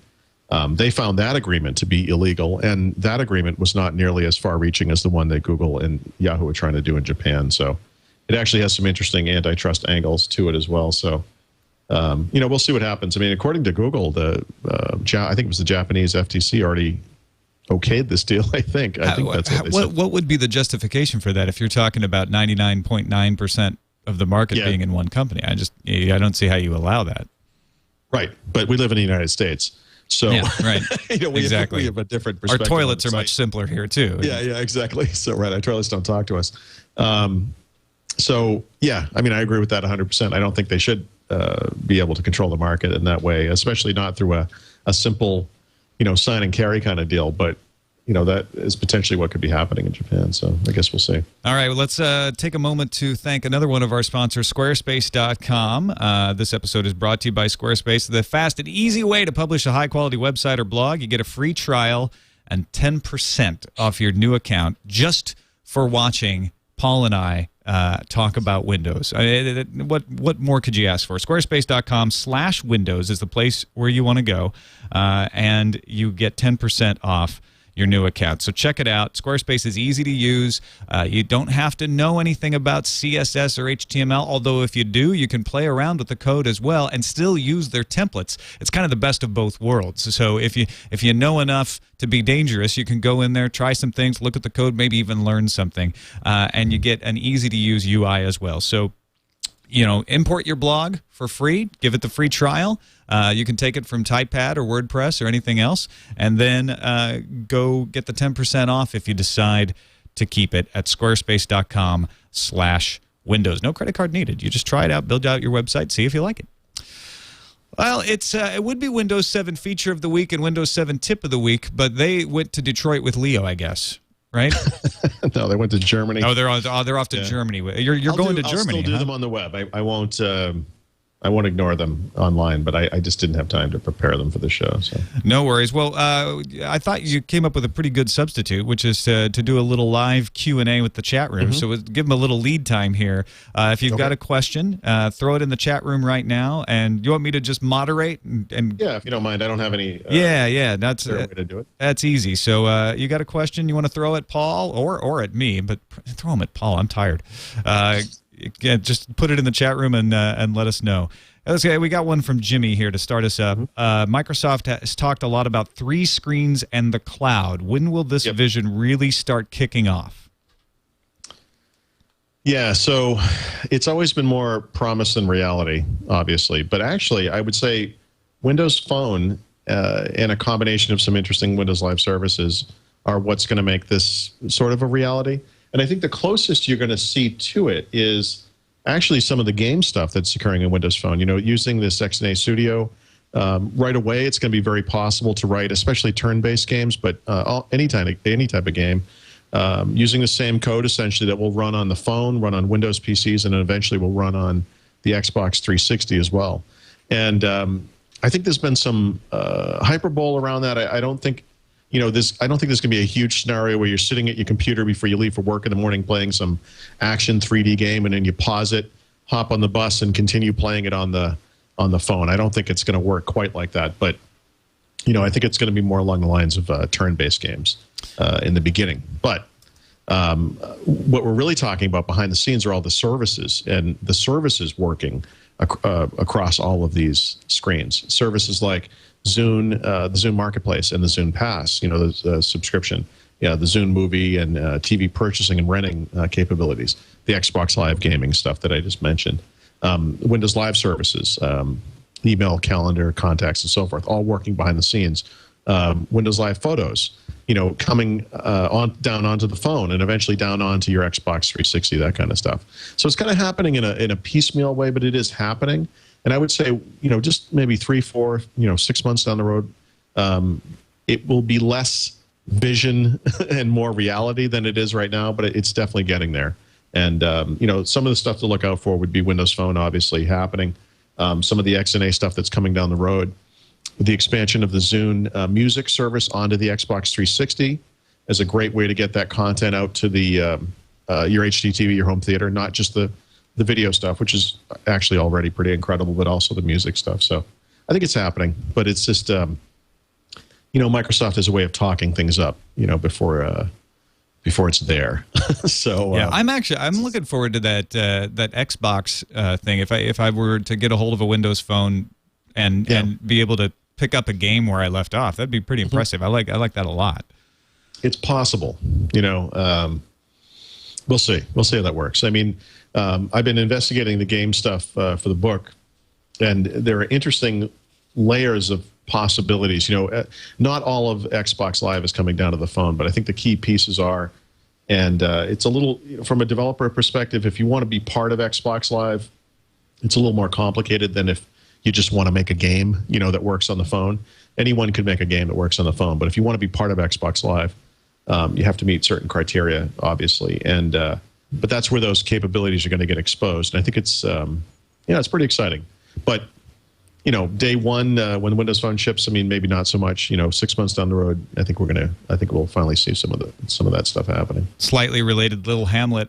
E: They found that agreement to be illegal, and that agreement was not nearly as far-reaching as the one that Google and Yahoo are trying to do in Japan. So it actually has some interesting antitrust angles to it as well. So we'll see what happens. I mean, according to Google, I think it was the Japanese FTC already okayed this deal. I think that's what they said.
A: What would be the justification for that if you're talking about 99.9% of the market being in one company? I don't see how you allow that.
E: Right, but we live in the United States, so
A: right. Exactly.
E: We have a different perspective.
A: Our toilets are much simpler here too.
E: Yeah, exactly. So our toilets don't talk to us. So yeah, I mean, I agree with that 100%. I don't think they should be able to control the market in that way, especially not through a simple, sign and carry kind of deal. But, that is potentially what could be happening in Japan. So I guess we'll see.
A: All right, well, let's take a moment to thank another one of our sponsors, Squarespace.com. This episode is brought to you by Squarespace, the fast and easy way to publish a high-quality website or blog. You get a free trial and 10% off your new account just for watching Paul and I talk about Windows. What more could you ask for? Squarespace.com/Windows is the place where you want to go, and you get 10% off your new account. So check it out. Squarespace is easy to use. You don't have to know anything about CSS or HTML, although if you do, you can play around with the code as well and still use their templates. It's kind of the best of both worlds. So if you know enough to be dangerous, you can go in there, try some things, look at the code, maybe even learn something, and you get an easy-to-use UI as well. So import your blog for free. Give it the free trial. You can take it from TypePad or WordPress or anything else, and then go get the 10% off if you decide to keep it at squarespace.com/Windows. No credit card needed. You just try it out, build out your website, see if you like it. Well, it would be Windows 7 feature of the week and Windows 7 tip of the week, but they went to Detroit with Leo, I guess. Right?
E: No, they went to Germany.
A: Oh, they're off to Germany. You're going to Germany.
E: I'll still do them on the web. I won't ignore them online, but I just didn't have time to prepare them for the show. So
A: no worries. Well, I thought you came up with a pretty good substitute, which is to do a little live Q&A with the chat room. So give them a little lead time here. If you've got a question, throw it in the chat room right now. And you want me to just moderate? And
E: yeah, if you don't mind. I don't have any.
A: That's
E: way to do it.
A: That's easy. So you got a question you want to throw at Paul or at me, but throw them at Paul. I'm tired. Yeah, just put it in the chat room and let us know. Okay, we got one from Jimmy here to start us up. Microsoft has talked a lot about 3 screens and the cloud. When will this vision really start kicking off?
E: Yeah, so it's always been more promise than reality, obviously. But actually, I would say Windows Phone and a combination of some interesting Windows Live services are what's going to make this sort of a reality. And I think the closest you're going to see to it is actually some of the game stuff that's occurring in Windows Phone. Using this XNA Studio, right away, it's going to be very possible to write, especially turn-based games, but any type of game, using the same code essentially that will run on the phone, run on Windows PCs, and then eventually will run on the Xbox 360 as well. And I think there's been some hyperbole around that. I don't think, I don't think there's going to be a huge scenario where you're sitting at your computer before you leave for work in the morning playing some action 3D game, and then you pause it, hop on the bus, and continue playing it on the phone. I don't think it's going to work quite like that, but I think it's going to be more along the lines of turn-based games in the beginning. But what we're really talking about behind the scenes are all the services, and the services working across all of these screens. Services like Zune, the Zune Marketplace, and the Zune Pass, the subscription, the Zune Movie and TV purchasing and renting capabilities, the Xbox Live gaming stuff that I just mentioned, Windows Live services, email, calendar, contacts, and so forth, all working behind the scenes. Windows Live Photos, coming down onto the phone and eventually down onto your Xbox 360, that kind of stuff. So it's kind of happening in a piecemeal way, but it is happening. And I would say, just maybe 3, 4, 6 months down the road, it will be less vision and more reality than it is right now, but it's definitely getting there. And, some of the stuff to look out for would be Windows Phone, obviously, happening. Some of the XNA stuff that's coming down the road. The expansion of the Zune music service onto the Xbox 360 is a great way to get that content out to the your HDTV, your home theater, not just the video stuff, which is actually already pretty incredible, but also the music stuff. So I think it's happening, but it's just, Microsoft has a way of talking things up, before it's there. So
A: yeah, I'm looking forward to that Xbox thing. If I were to get a hold of a Windows Phone and be able to pick up a game where I left off, that'd be pretty impressive. I like that a lot.
E: It's possible, we'll see how that works. I mean, I've been investigating the game stuff for the book, and there are interesting layers of possibilities. Not all of Xbox Live is coming down to the phone, but I think the key pieces are, and it's a little, from a developer perspective, if you want to be part of Xbox Live, it's a little more complicated than if you just want to make a game, that works on the phone. Anyone could make a game that works on the phone, but if you want to be part of Xbox Live, you have to meet certain criteria, obviously, and but that's where those capabilities are going to get exposed. And I think it's, it's pretty exciting. But day one when Windows Phone ships, I mean, maybe not so much. 6 months down the road, I think we'll finally see some of that stuff happening.
A: Slightly related, Little Hamlet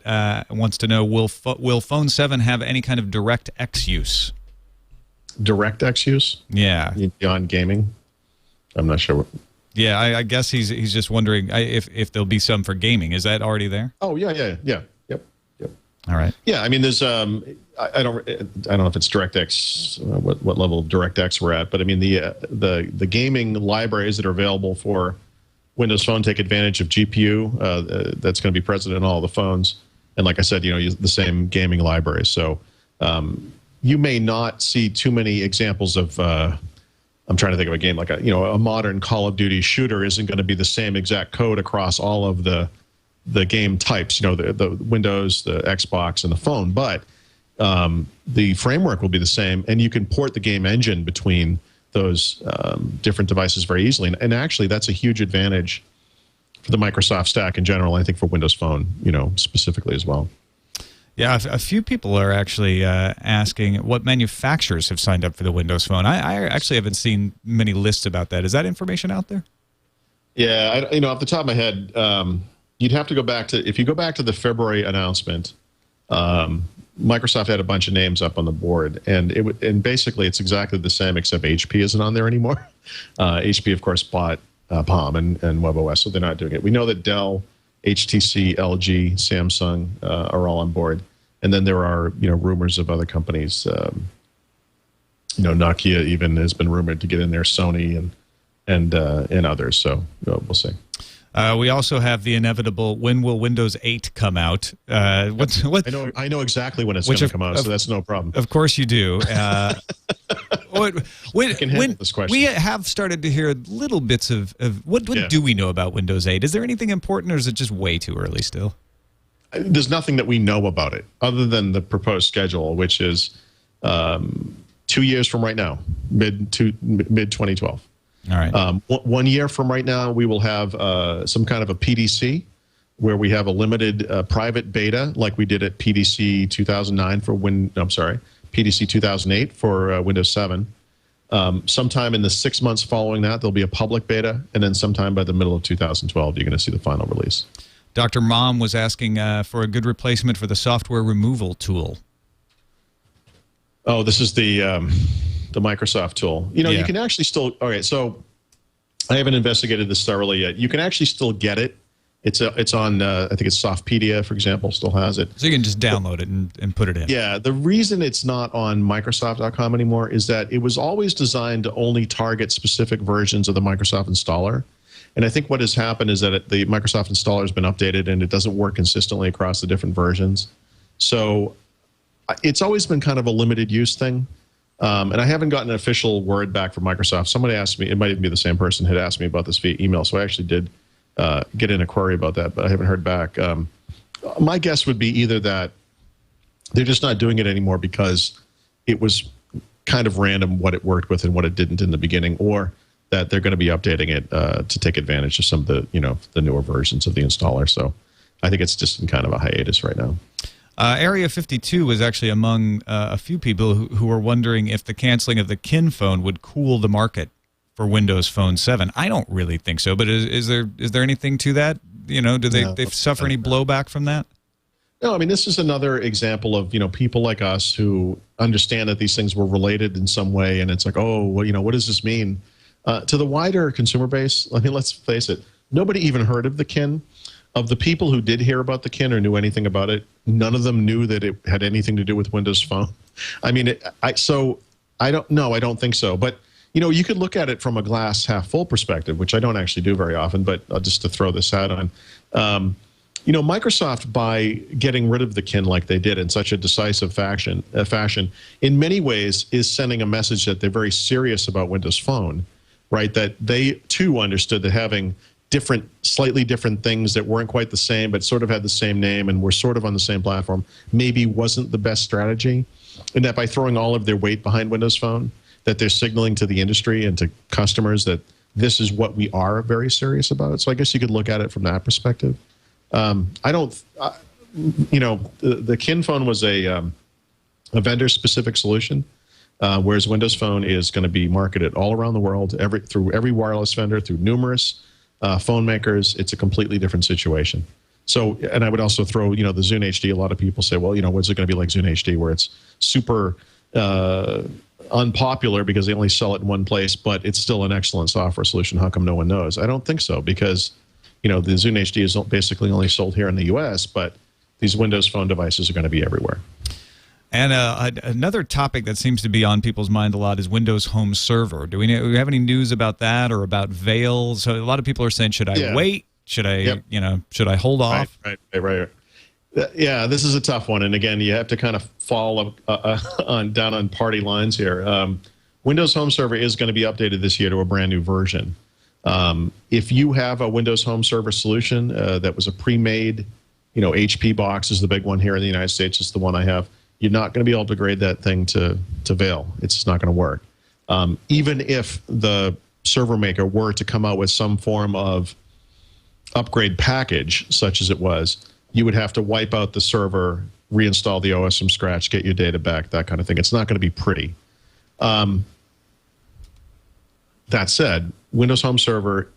A: wants to know: Will Phone 7 have any kind of DirectX use?
E: DirectX use?
A: Yeah.
E: Beyond gaming? I'm not sure.
A: Yeah, I guess he's just wondering if there'll be some for gaming. Is that already there?
E: Oh yeah. Yep.
A: All right.
E: Yeah, I mean, there's I don't know if it's DirectX, what level of DirectX we're at, but I mean the gaming libraries that are available for Windows Phone take advantage of GPU. That's going to be present in all the phones, and like I said, the same gaming libraries. So you may not see too many examples of. I'm trying to think of a game like a modern Call of Duty shooter isn't going to be the same exact code across all of the game types, the Windows, the Xbox, and the phone, but the framework will be the same, and you can port the game engine between those different devices very easily. And actually, that's a huge advantage for the Microsoft stack in general. I think for Windows Phone, specifically as well.
A: Yeah, a few people are actually asking what manufacturers have signed up for the Windows Phone. I actually haven't seen many lists about that. Is that information out there?
E: Yeah, off the top of my head, you'd have to go back to, if you go back to the February announcement, Microsoft had a bunch of names up on the board, and basically it's exactly the same, except HP isn't on there anymore. HP, of course, bought Palm and WebOS, so they're not doing it. We know that Dell, HTC, LG, Samsung are all on board, and then there are rumors of other companies. Nokia even has been rumored to get in there, Sony and others. So we'll see.
A: We also have the inevitable: when will Windows 8 come out? What?
E: I know exactly when it's going to come out, so that's no problem.
A: Of course you do.
E: This question.
A: We have started to hear little bits of what do we know about Windows 8? Is there anything important, or is it just way too early still?
E: There's nothing that we know about it other than the proposed schedule, which is 2 years from right now, mid 2012. All right. 1 year from right now, we will have some kind of a PDC where we have a limited private beta, like we did at PDC 2009 for PDC 2008 for Windows 7. Sometime in the 6 months following that, there'll be a public beta, and then sometime by the middle of 2012, you're going to see the final release.
A: Dr. Mom was asking for a good replacement for the software removal tool.
E: Oh, this is the Microsoft tool. You know, you can actually still. Okay, so I haven't investigated this thoroughly yet. You can actually still get it. It's on. I think it's Softpedia, for example, still has it.
A: So you can just download it and put it in.
E: Yeah, the reason it's not on Microsoft.com anymore is that it was always designed to only target specific versions of the Microsoft installer. And I think what has happened is that the Microsoft installer has been updated and it doesn't work consistently across the different versions. So it's always been kind of a limited use thing. And I haven't gotten an official word back from Microsoft. Somebody asked me, it might even be the same person, had asked me about this via email. So I actually did get in a query about that, but I haven't heard back. My guess would be either that they're just not doing it anymore because it was kind of random what it worked with and what it didn't in the beginning, or that they're going to be updating it to take advantage of some of the, the newer versions of the installer. So I think it's just in kind of a hiatus right now.
A: Area 52 was actually among a few people who were wondering if the canceling of the Kin phone would cool the market for Windows Phone 7. I don't really think so, but is there anything to that? Do they suffer any blowback from that?
E: No, I mean, this is another example of, people like us who understand that these things were related in some way, and it's like, oh, well, what does this mean? To the wider consumer base, I mean, let's face it, nobody even heard of the Kin. Of the people who did hear about the Kin or knew anything about it, none of them knew that it had anything to do with Windows Phone. I mean, I don't think so. But, you could look at it from a glass half full perspective, which I don't actually do very often, but just to throw this out on. Microsoft, by getting rid of the Kin like they did in such a decisive fashion, in many ways is sending a message that they're very serious about Windows Phone, right? That they, too, understood that having slightly different things that weren't quite the same, but sort of had the same name and were sort of on the same platform, maybe wasn't the best strategy. And that by throwing all of their weight behind Windows Phone, that they're signaling to the industry and to customers that this is what we are very serious about. So I guess you could look at it from that perspective. The Kin phone was a vendor-specific solution, whereas Windows Phone is going to be marketed all around the world, through every wireless vendor, through numerous phone makers. It's a completely different situation. So, and I would also throw, the Zune HD. A lot of people say, well, what's it going to be like Zune HD, where it's super unpopular because they only sell it in one place, but it's still an excellent software solution. How come no one knows? I don't think so, because, the Zune HD is basically only sold here in the U.S., but these Windows Phone devices are going to be everywhere.
A: And another topic that seems to be on people's mind a lot is Windows Home Server. Do we have any news about that, or about Veil? So a lot of people are saying, should I wait? Should I, should I hold off?
E: Right. Yeah, this is a tough one. And again, you have to kind of fall down on party lines here. Windows Home Server is going to be updated this year to a brand new version. If you have a Windows Home Server solution that was a pre-made, HP box is the big one here in the United States. It's the one I have. You're not going to be able to grade that thing to Veil. It's just not going to work. Even if the server maker were to come out with some form of upgrade package, such as it was, you would have to wipe out the server, reinstall the OS from scratch, get your data back, that kind of thing. It's not going to be pretty. That said, Windows Home Server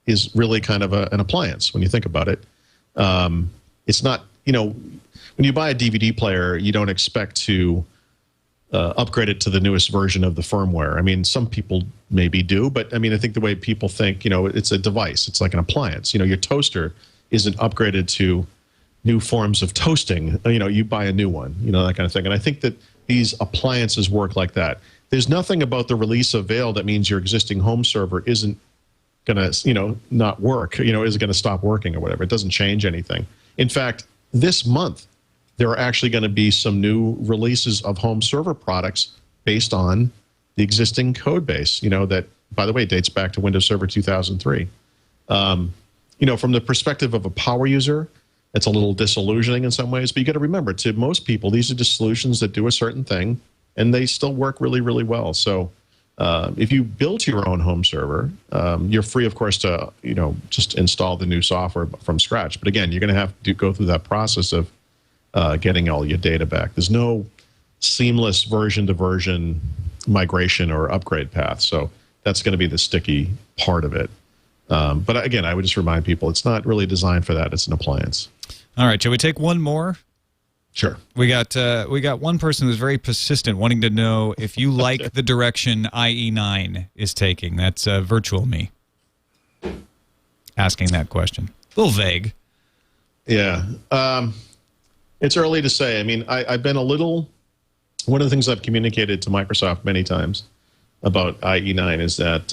E: is really kind of an appliance when you think about it. It's not, when you buy a DVD player, you don't expect to upgrade it to the newest version of the firmware. I mean, some people maybe do, but I mean, I think the way people think, it's a device. It's like an appliance. Your toaster isn't upgraded to new forms of toasting. You buy a new one, that kind of thing. And I think that these appliances work like that. There's nothing about the release of Veil that means your existing home server isn't going to, not work, is going to stop working or whatever. It doesn't change anything. In fact, this month, there are actually going to be some new releases of home server products based on the existing code base, that, by the way, dates back to Windows Server 2003. From the perspective of a power user, it's a little disillusioning in some ways, but you got to remember, to most people, these are just solutions that do a certain thing, and they still work really, really well. So If you build your own home server, you're free, of course, to just install the new software from scratch. But again, you're going to have to go through that process of getting all your data back. There's no seamless version-to-version migration or upgrade path, so that's going to be the sticky part of it. But again, I would just remind people it's not really designed for that. It's an appliance.
A: All right, shall we take one more?
E: Sure.
A: We got one person who's very persistent, wanting to know if you like the direction IE9 is taking. That's virtual me asking that question. A little vague.
E: Yeah. It's early to say. I mean, I've been a little... One of the things I've communicated to Microsoft many times about IE9 is that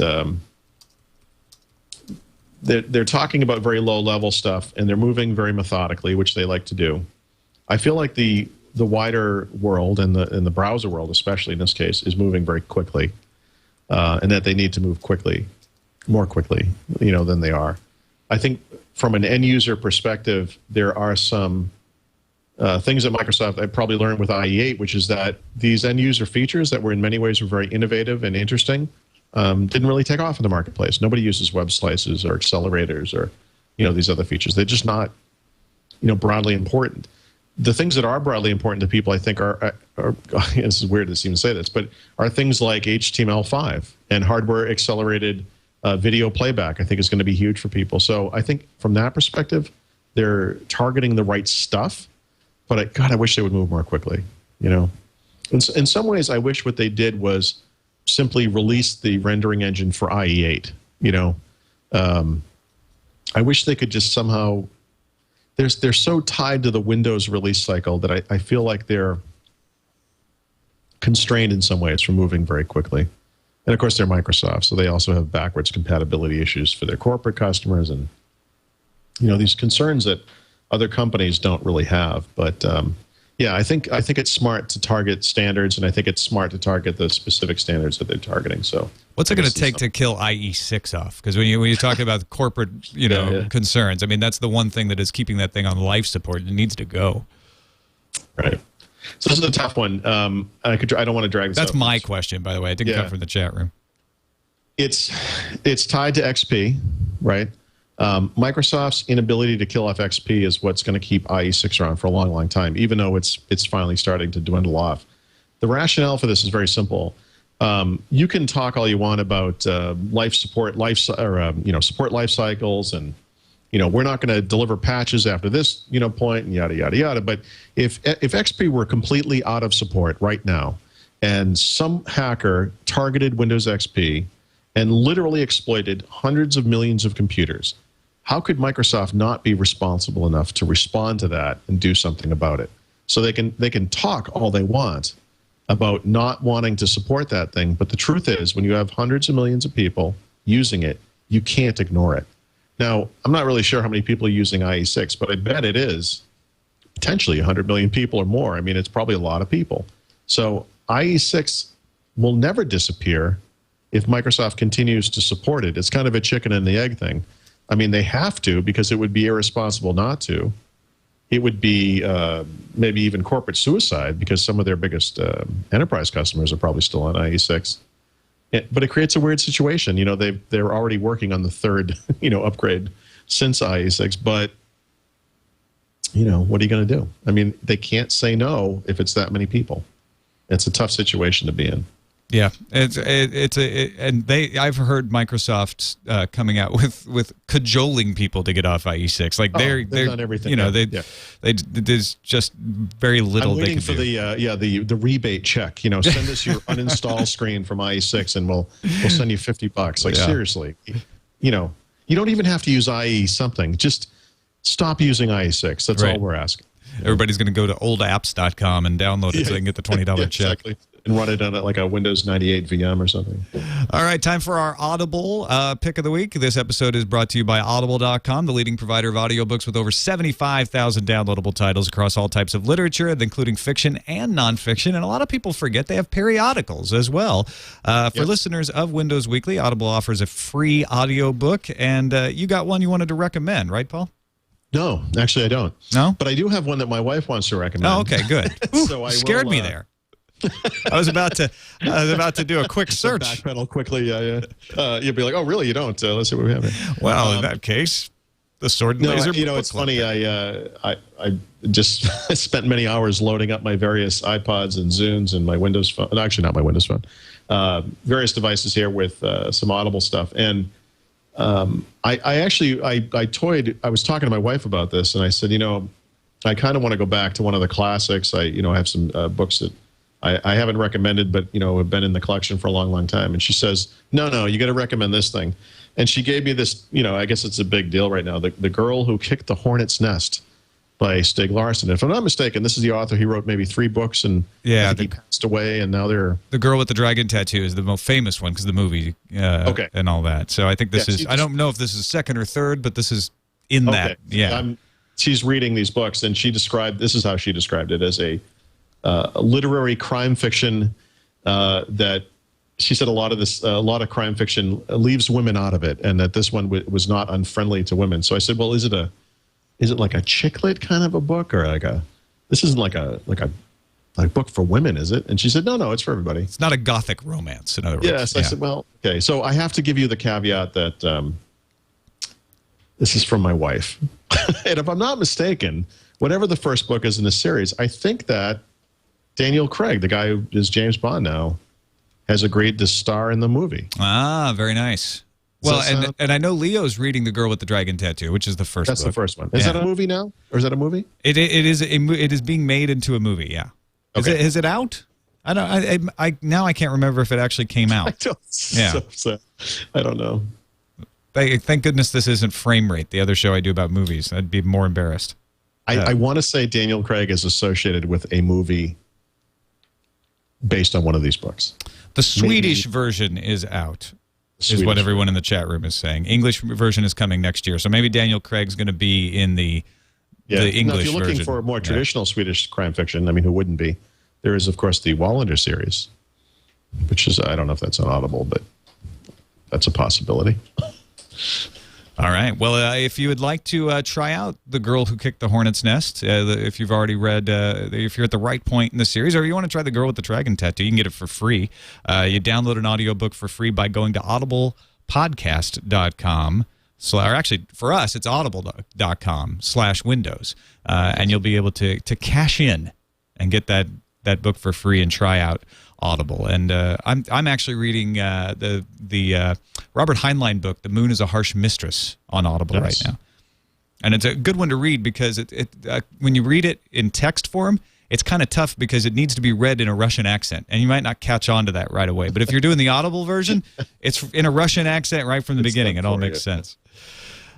E: they're talking about very low-level stuff, and they're moving very methodically, which they like to do. I feel like the wider world and the browser world, especially in this case, is moving very quickly, and that they need to move quickly, more quickly, than they are. I think from an end-user perspective, there are some things that Microsoft I probably learned with IE8, which is that these end-user features that were in many ways were very innovative and interesting didn't really take off in the marketplace. Nobody uses web slices or accelerators or these other features. They're just not broadly important. The things that are broadly important to people, I think, are this is weird to even say this, but are things like HTML5 and hardware-accelerated video playback. I think is going to be huge for people. So I think from that perspective, they're targeting the right stuff. But God, I wish they would move more quickly. In some ways, I wish what they did was simply release the rendering engine for IE8. I wish they could just somehow. They're so tied to the Windows release cycle that I feel like they're constrained in some ways from moving very quickly. And of course, they're Microsoft, so they also have backwards compatibility issues for their corporate customers, and these concerns that other companies don't really have. But yeah, I think it's smart to target standards, and I think it's smart to target the specific standards that they're targeting. So
A: what's it going to take to kill IE6 off? Because when you talk about corporate concerns, I mean, that's the one thing that is keeping that thing on life support. It needs to go.
E: Right. So this is a tough one. I don't want to drag this out.
A: That's my question, by the way. It didn't come from the chat room.
E: It's tied to XP, right? Microsoft's inability to kill off XP is what's going to keep IE6 around for a long, long time, even though it's finally starting to dwindle off. The rationale for this is very simple. You can talk all you want about support life cycles, and we're not going to deliver patches after this point, and yada yada yada. But if XP were completely out of support right now, and some hacker targeted Windows XP and literally exploited hundreds of millions of computers, how could Microsoft not be responsible enough to respond to that and do something about it? So they can talk all they want about not wanting to support that thing, but the truth is, when you have hundreds of millions of people using it, you can't ignore it. Now, I'm not really sure how many people are using IE6, but I bet it is potentially 100 million people or more. I mean, it's probably a lot of people. So IE6 will never disappear if Microsoft continues to support it. It's kind of a chicken and the egg thing. I mean, they have to, because it would be irresponsible not to. It would be maybe even corporate suicide, because some of their biggest enterprise customers are probably still on IE6. But it creates a weird situation. They're already working on the third upgrade since IE6. But what are you going to do? I mean, they can't say no if it's that many people. It's a tough situation to be in.
A: Yeah, I've heard Microsoft coming out with cajoling people to get off IE6. Like they've done everything. There's just very little they can do.
E: I'm waiting for the rebate check. Send us your uninstall screen from IE6 and we'll send you $50. Like seriously, you don't even have to use IE something. Just stop using IE6. That's all we're asking.
A: Everybody's going to go to oldapps.com and download it so they can get the $20 check.
E: Exactly. And run it on like a Windows 98 VM or something.
A: All right, time for our Audible pick of the week. This episode is brought to you by Audible.com, the leading provider of audiobooks with over 75,000 downloadable titles across all types of literature, including fiction and nonfiction. And a lot of people forget they have periodicals as well. For listeners of Windows Weekly, Audible offers a free audiobook, and you got one you wanted to recommend, right, Paul?
E: No, actually I don't.
A: No?
E: But I do have one that my wife wants to recommend.
A: Oh, okay, good.
E: So
A: scared me there. I was about to do a quick search.
E: Backpedal quickly. Yeah. You'll be like, oh, really? You don't? Let's see what we have here.
A: Well, in that case, the Sword and Laser.
E: It's funny. I just spent many hours loading up my various iPods and Zunes and my Windows phone. Actually, not my Windows phone. Various devices here with some Audible stuff. And I toyed. I was talking to my wife about this, and I said, I kind of want to go back to one of the classics. I have some books that I haven't recommended, but have been in the collection for a long, long time. And she says, no, you got to recommend this thing. And she gave me this. I guess it's a big deal right now. The Girl Who Kicked the Hornet's Nest by Stieg Larsson. If I'm not mistaken, this is the author. He wrote maybe 3 books, and I think he passed away. And now they're
A: The Girl with the Dragon Tattoo is the most famous one because the movie, and all that. So I think this is. I don't know if this is second or third, but this is in that. Yeah.
E: She's reading these books, and this is how she described it, as a literary crime fiction that she said a lot of crime fiction leaves women out of it, and that this one was not unfriendly to women. So I said, well, is it like a chick lit kind of a book, or this isn't like a book for women, is it? And she said, no, it's for everybody.
A: It's not a gothic romance, in other words.
E: Yes, I said, well, okay. So I have to give you the caveat that this is from my wife. And if I'm not mistaken, whatever the first book is in the series, I think that Daniel Craig, the guy who is James Bond now, has agreed to star in the movie.
A: Ah, very nice. Well, and I know Leo's reading The Girl with the Dragon Tattoo, which is the first book.
E: That's the first one. Is that a movie now? Or is that a movie?
A: It is being made into a movie, yeah.
E: Okay.
A: Is it out? Now I can't remember if it actually came out.
E: I don't know.
A: Thank goodness this isn't Frame Rate, the other show I do about movies. I'd be more embarrassed.
E: I want to say Daniel Craig is associated with a movie based on one of these books.
A: The Swedish version is out, is what everyone in the chat room is saying. English version is coming next year, so maybe Daniel Craig's going to be in the English version. Now, if you're looking
E: for more traditional Swedish crime fiction, who wouldn't be? There is, of course, the Wallander series, which is, I don't know if that's on Audible, but that's a possibility.
A: All right. Well, if you would like to try out The Girl Who Kicked the Hornet's Nest, if you've already read, if you're at the right point in the series, or you want to try The Girl with the Dragon Tattoo, you can get it for free. You download an audiobook for free by going to audiblepodcast.com. Or actually, for us, it's audible.com/Windows. And you'll be able to cash in and get that book for free and try out Audible. And I'm actually reading the Robert Heinlein book, The Moon is a Harsh Mistress, on Audible right now. And it's a good one to read because when you read it in text form, it's kind of tough because it needs to be read in a Russian accent, and you might not catch on to that right away. But if you're doing the Audible version, it's in a Russian accent right from the beginning. It all makes sense.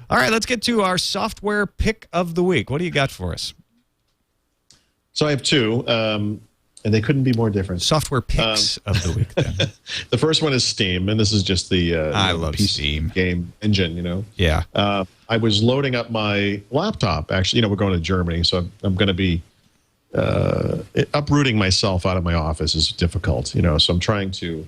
A: All right, let's get to our software pick of the week. What do you got for us?
E: So I have 2. And they couldn't be more different.
A: Software picks of the week, then.
E: The first one is Steam, and this is just the
A: I love
E: PC
A: Steam
E: game engine,
A: Yeah.
E: I was loading up my laptop. Actually, we're going to Germany, so I'm going to be uprooting myself out of my office is difficult, so I'm trying to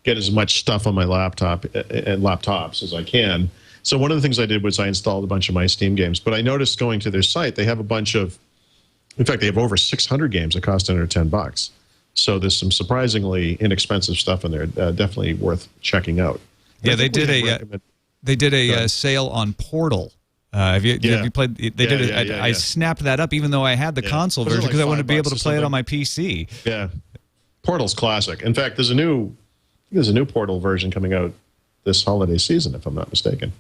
E: get as much stuff on my laptop and laptops as I can. So one of the things I did was I installed a bunch of my Steam games, but I noticed going to their site, they have a bunch of, in fact, they have over 600 games that cost under $10. So there's some surprisingly inexpensive stuff in there, definitely worth checking out.
A: Yeah, they did a sale on Portal. Have you played? They did it. I snapped that up, even though I had the console version because I wanted to be able to play it on my PC.
E: Yeah, Portal's classic. In fact, there's a new Portal version coming out this holiday season, if I'm not mistaken.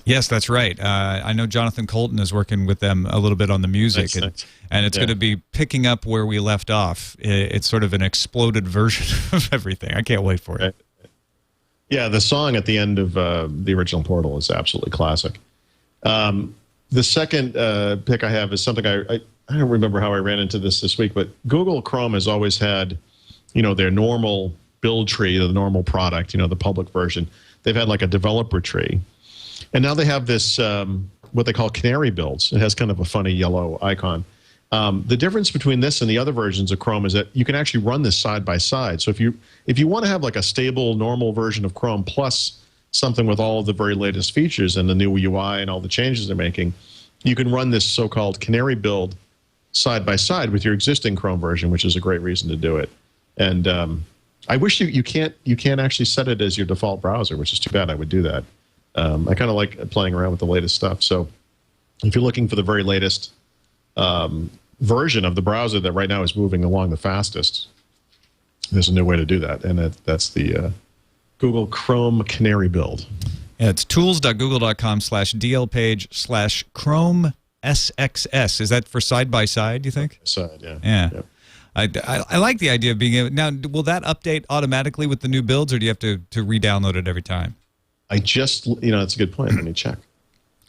A: Yes, that's right. I know Jonathan Colton is working with them a little bit on the music, and it's going to be picking up where we left off. It's sort of an exploded version of everything. I can't wait for it.
E: Yeah, the song at the end of the original Portal is absolutely classic. The second pick I have is something I don't remember how I ran into this week, but Google Chrome has always had, their normal build tree, the normal product, the public version. They've had like a developer tree. And now they have this, what they call canary builds. It has kind of a funny yellow icon. The difference between this and the other versions of Chrome is that you can actually run this side by side. So if you want to have like a stable, normal version of Chrome plus something with all of the very latest features and the new UI and all the changes they're making, you can run this so-called canary build side by side with your existing Chrome version, which is a great reason to do it. And I wish you can't actually set it as your default browser, which is too bad. I would do that. I kind of like playing around with the latest stuff. So if you're looking for the very latest version of the browser that right now is moving along the fastest, there's a new way to do that, and that's the Google Chrome Canary build.
A: Yeah, it's tools.google.com/dlpage/Chrome SXS. Is that for side-by-side, do you think?
E: Side, yeah.
A: Yeah.
E: Yep.
A: I like the idea of being able... Now, will that update automatically with the new builds, or do you have to re-download it every time?
E: That's a good point. Let me check.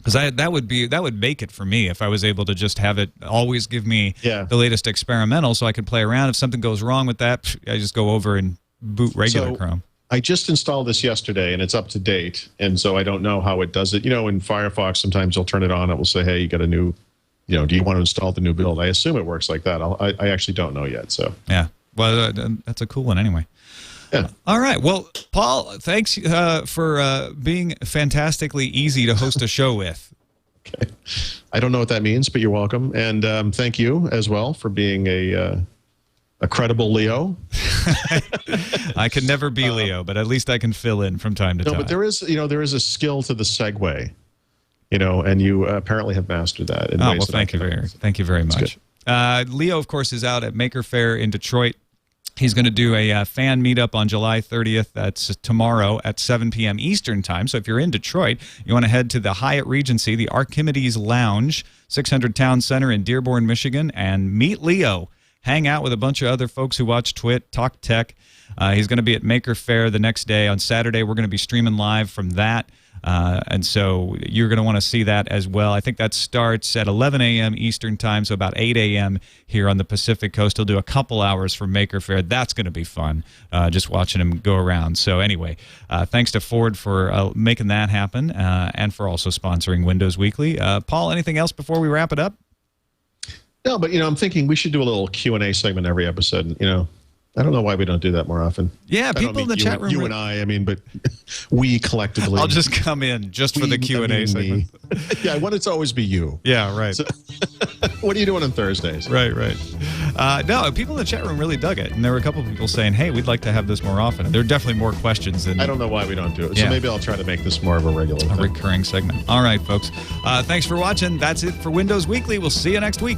A: Because that would make it for me if I was able to just have it always give me the latest experimental, so I could play around. If something goes wrong with that, I just go over and boot regular Chrome.
E: I just installed this yesterday, and it's up to date, and so I don't know how it does it. In Firefox, sometimes you'll turn it on. It will say, hey, you got a new, do you want to install the new build? I assume it works like that. I actually don't know yet. So
A: yeah, well, that's a cool one anyway.
E: Yeah.
A: All right. Well, Paul, thanks for being fantastically easy to host a show with.
E: Okay. I don't know what that means, but you're welcome. And thank you as well for being a credible Leo.
A: I can never be Leo, but at least I can fill in from time to time.
E: No, but there is a skill to the segue, and you apparently have mastered that. In ways
A: thank you very much. Leo, of course, is out at Maker Faire in Detroit. He's going to do a fan meetup on July 30th. That's tomorrow at 7 p.m. Eastern Time. So if you're in Detroit, you want to head to the Hyatt Regency, the Archimedes Lounge, 600 Town Center in Dearborn, Michigan, and meet Leo. Hang out with a bunch of other folks who watch TWiT, talk tech. He's going to be at Maker Faire the next day. On Saturday, we're going to be streaming live from that. And so you're going to want to see that as well. I think that starts at 11 a.m. Eastern Time, so about 8 a.m. here on the Pacific Coast. He'll do a couple hours for Maker Faire. That's going to be fun, just watching him go around. So anyway, thanks to Ford for making that happen and for also sponsoring Windows Weekly. Paul, anything else before we wrap it up?
E: No, but I'm thinking we should do a little Q&A segment every episode. I don't know why we don't do that more often.
A: Yeah, people in the chat room.
E: You and I mean, but we collectively.
A: I'll just come in just for the Q&A segment.
E: Yeah, I want it to always be you.
A: Yeah, right.
E: So, what are you doing on Thursdays?
A: Right. No, people in the chat room really dug it. And there were a couple of people saying, hey, we'd like to have this more often. And there are definitely more questions than...
E: I don't know why we don't do it. So maybe I'll try to make this more of a regular
A: recurring segment. All right, folks. Thanks for watching. That's it for Windows Weekly. We'll see you next week.